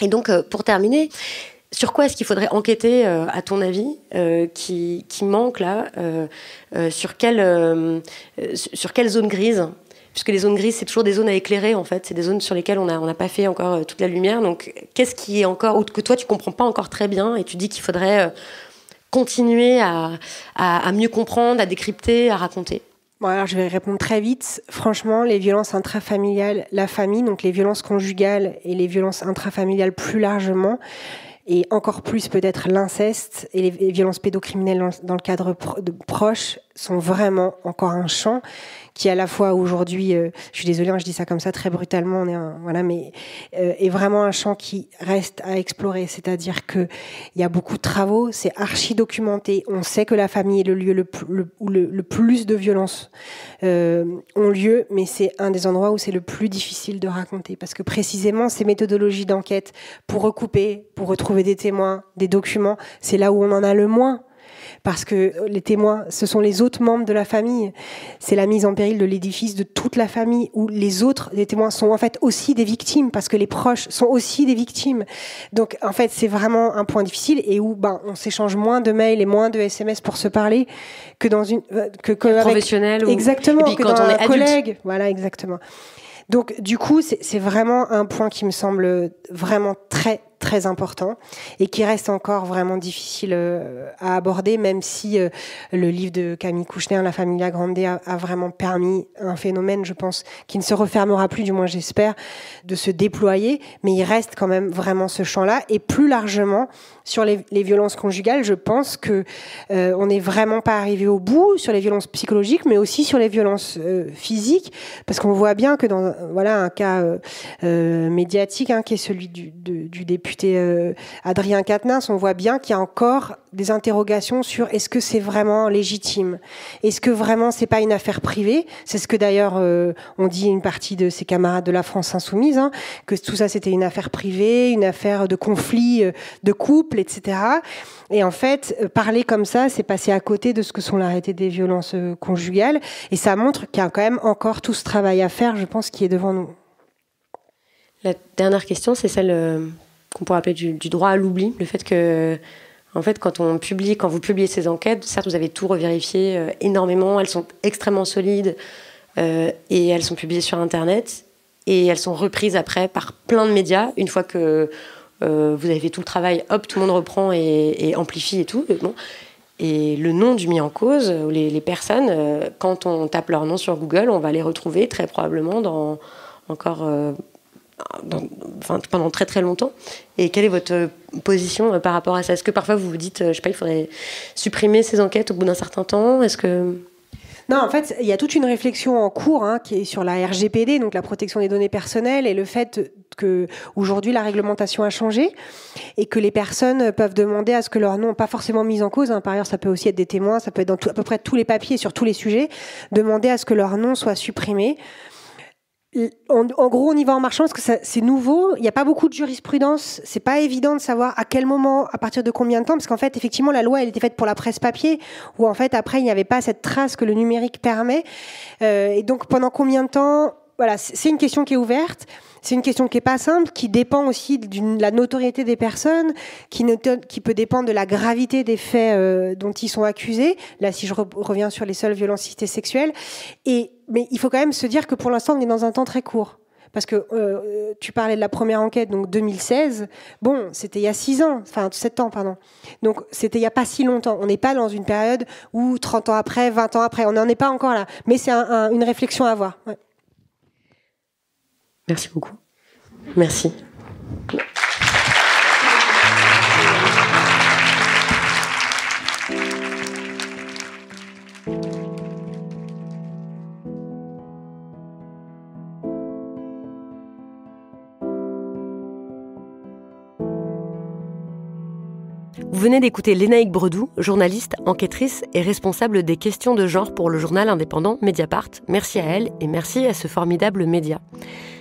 Et donc, pour terminer, sur quoi est-ce qu'il faudrait enquêter, à ton avis, qui manque là, sur quelle zone grise? Puisque les zones grises, c'est toujours des zones à éclairer, en fait. C'est des zones sur lesquelles on n'a pas fait encore toute la lumière. Donc, qu'est-ce qui est encore, ou que toi, tu comprends pas encore très bien, et tu dis qu'il faudrait continuer à mieux comprendre, à décrypter, à raconter? Bon, alors je vais répondre très vite. Franchement, les violences intrafamiliales, la famille, donc les violences conjugales et les violences intrafamiliales plus largement, et encore plus peut-être l'inceste et les violences pédocriminelles dans le cadre de proches, sont vraiment encore un champ qui à la fois aujourd'hui, je suis désolée, je dis ça comme ça très brutalement, mais est vraiment un champ qui reste à explorer. C'est-à-dire que il y a beaucoup de travaux, c'est archi documenté. On sait que la famille est le lieu où le plus de violences ont lieu, mais c'est un des endroits où c'est le plus difficile de raconter, parce que précisément ces méthodologies d'enquête pour recouper, pour retrouver des témoins, des documents, c'est là où on en a le moins. Parce que les témoins, ce sont les autres membres de la famille. C'est la mise en péril de l'édifice de toute la famille, où les autres, les témoins, sont en fait aussi des victimes, parce que les proches sont aussi des victimes. Donc, en fait, c'est vraiment un point difficile, et où on s'échange moins de mails et moins de SMS pour se parler que dans une... professionnel. Exactement, ou... Et puis, que quand dans on est un adulte. collègue. Voilà, exactement. Donc, du coup, c'est vraiment un point qui me semble vraiment très, très important et qui reste encore vraiment difficile à aborder, même si le livre de Camille Kouchner, La Familia Grande, a vraiment permis un phénomène, je pense, qui ne se refermera plus, du moins j'espère, de se déployer. Mais il reste quand même vraiment ce champ-là. Et plus largement, sur les violences conjugales, je pense que on n'est vraiment pas arrivé au bout sur les violences psychologiques, mais aussi sur les violences physiques, parce qu'on voit bien que dans un cas médiatique, qui est celui du député Adrien Quatennens, on voit bien qu'il y a encore des interrogations sur est-ce que c'est vraiment légitime, est-ce que vraiment c'est pas une affaire privée. C'est ce que d'ailleurs on dit une partie de ses camarades de la France Insoumise, que tout ça c'était une affaire privée, une affaire de conflit de couple, etc. Et en fait, parler comme ça, c'est passer à côté de ce que sont l'arrêté des violences conjugales, et ça montre qu'il y a quand même encore tout ce travail à faire, je pense, qui est devant nous. La dernière question, c'est celle qu'on pourrait appeler du droit à l'oubli, le fait que, en fait, quand vous publiez ces enquêtes, certes, vous avez tout revérifié énormément, elles sont extrêmement solides et elles sont publiées sur Internet et elles sont reprises après par plein de médias. Une fois que vous avez fait tout le travail, hop, tout le monde reprend et amplifie et tout. Bon. Et le nom du mis en cause, les personnes, quand on tape leur nom sur Google, on va les retrouver très probablement pendant très très longtemps. Et quelle est votre position par rapport à ça? Est-ce que parfois vous vous dites, je sais pas, il faudrait supprimer ces enquêtes au bout d'un certain temps? Est-ce que... Non, en fait, il y a toute une réflexion en cours qui est sur la RGPD, donc la protection des données personnelles, et le fait que aujourd'hui la réglementation a changé et que les personnes peuvent demander à ce que leur nom, pas forcément mis en cause, par ailleurs ça peut aussi être des témoins, ça peut être dans à peu près tous les papiers sur tous les sujets, demander à ce que leur nom soit supprimé. En gros, on y va en marchant parce que c'est nouveau. Il n'y a pas beaucoup de jurisprudence. C'est pas évident de savoir à quel moment, à partir de combien de temps, parce qu'en fait, effectivement, la loi, elle était faite pour la presse papier, où en fait, après, il n'y avait pas cette trace que le numérique permet. Et donc, pendant combien de temps? Voilà, c'est une question qui est ouverte. c'est une question qui est pas simple, qui dépend aussi de la notoriété des personnes, qui peut dépendre de la gravité des faits dont ils sont accusés. Là, si je reviens sur les seules violences sexuelles. Mais il faut quand même se dire que pour l'instant, on est dans un temps très court. Parce que tu parlais de la première enquête, donc 2016. Bon, c'était il y a 7 ans, pardon. Donc, c'était il n'y a pas si longtemps. On n'est pas dans une période où 30 ans après, 20 ans après, on n'en est pas encore là. Mais c'est une réflexion à avoir. Ouais. Merci beaucoup. Merci. Vous venez d'écouter Lénaïque Bredou, journaliste, enquêtrice et responsable des questions de genre pour le journal indépendant Mediapart. Merci à elle et merci à ce formidable média.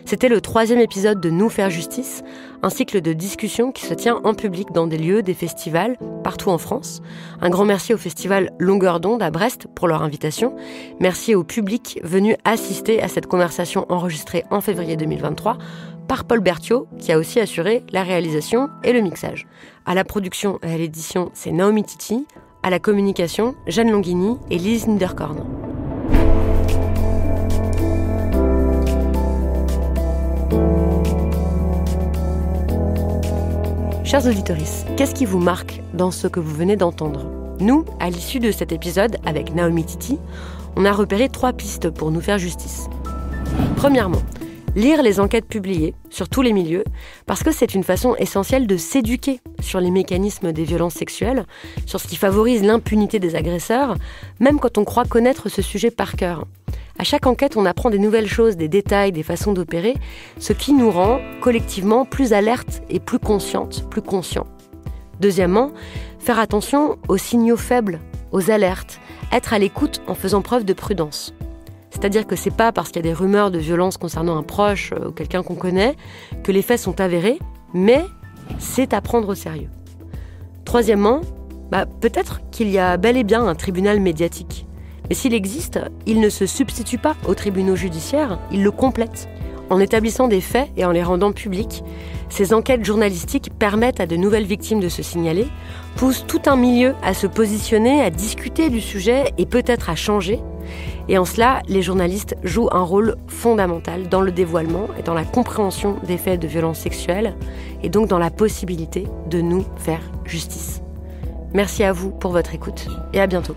C'était le 3e épisode de Nous faire justice, un cycle de discussions qui se tient en public dans des lieux, des festivals, partout en France. Un grand merci au festival Longueur d'onde à Brest pour leur invitation. Merci au public venu assister à cette conversation enregistrée en février 2023 par Paul Berthiaud, qui a aussi assuré la réalisation et le mixage. À la production et à l'édition, c'est Naomi Titi. À la communication, Jeanne Longhini et Lise Niederkorn. Chers auditeurs, qu'est-ce qui vous marque dans ce que vous venez d'entendre ? Nous, à l'issue de cet épisode, avec Naomi Titi, on a repéré 3 pistes pour nous faire justice. Premièrement, lire les enquêtes publiées sur tous les milieux, parce que c'est une façon essentielle de s'éduquer sur les mécanismes des violences sexuelles, sur ce qui favorise l'impunité des agresseurs, même quand on croit connaître ce sujet par cœur. À chaque enquête, on apprend des nouvelles choses, des détails, des façons d'opérer, ce qui nous rend collectivement plus alertes et plus conscientes, plus conscients. Deuxièmement, faire attention aux signaux faibles, aux alertes, être à l'écoute en faisant preuve de prudence. C'est-à-dire que c'est pas parce qu'il y a des rumeurs de violence concernant un proche ou quelqu'un qu'on connaît que les faits sont avérés, mais c'est à prendre au sérieux. Troisièmement, peut-être qu'il y a bel et bien un tribunal médiatique. Mais s'il existe, il ne se substitue pas aux tribunaux judiciaires, il le complète. En établissant des faits et en les rendant publics, ces enquêtes journalistiques permettent à de nouvelles victimes de se signaler, poussent tout un milieu à se positionner, à discuter du sujet et peut-être à changer. Et en cela, les journalistes jouent un rôle fondamental dans le dévoilement et dans la compréhension des faits de violence sexuelle et donc dans la possibilité de nous faire justice. Merci à vous pour votre écoute et à bientôt.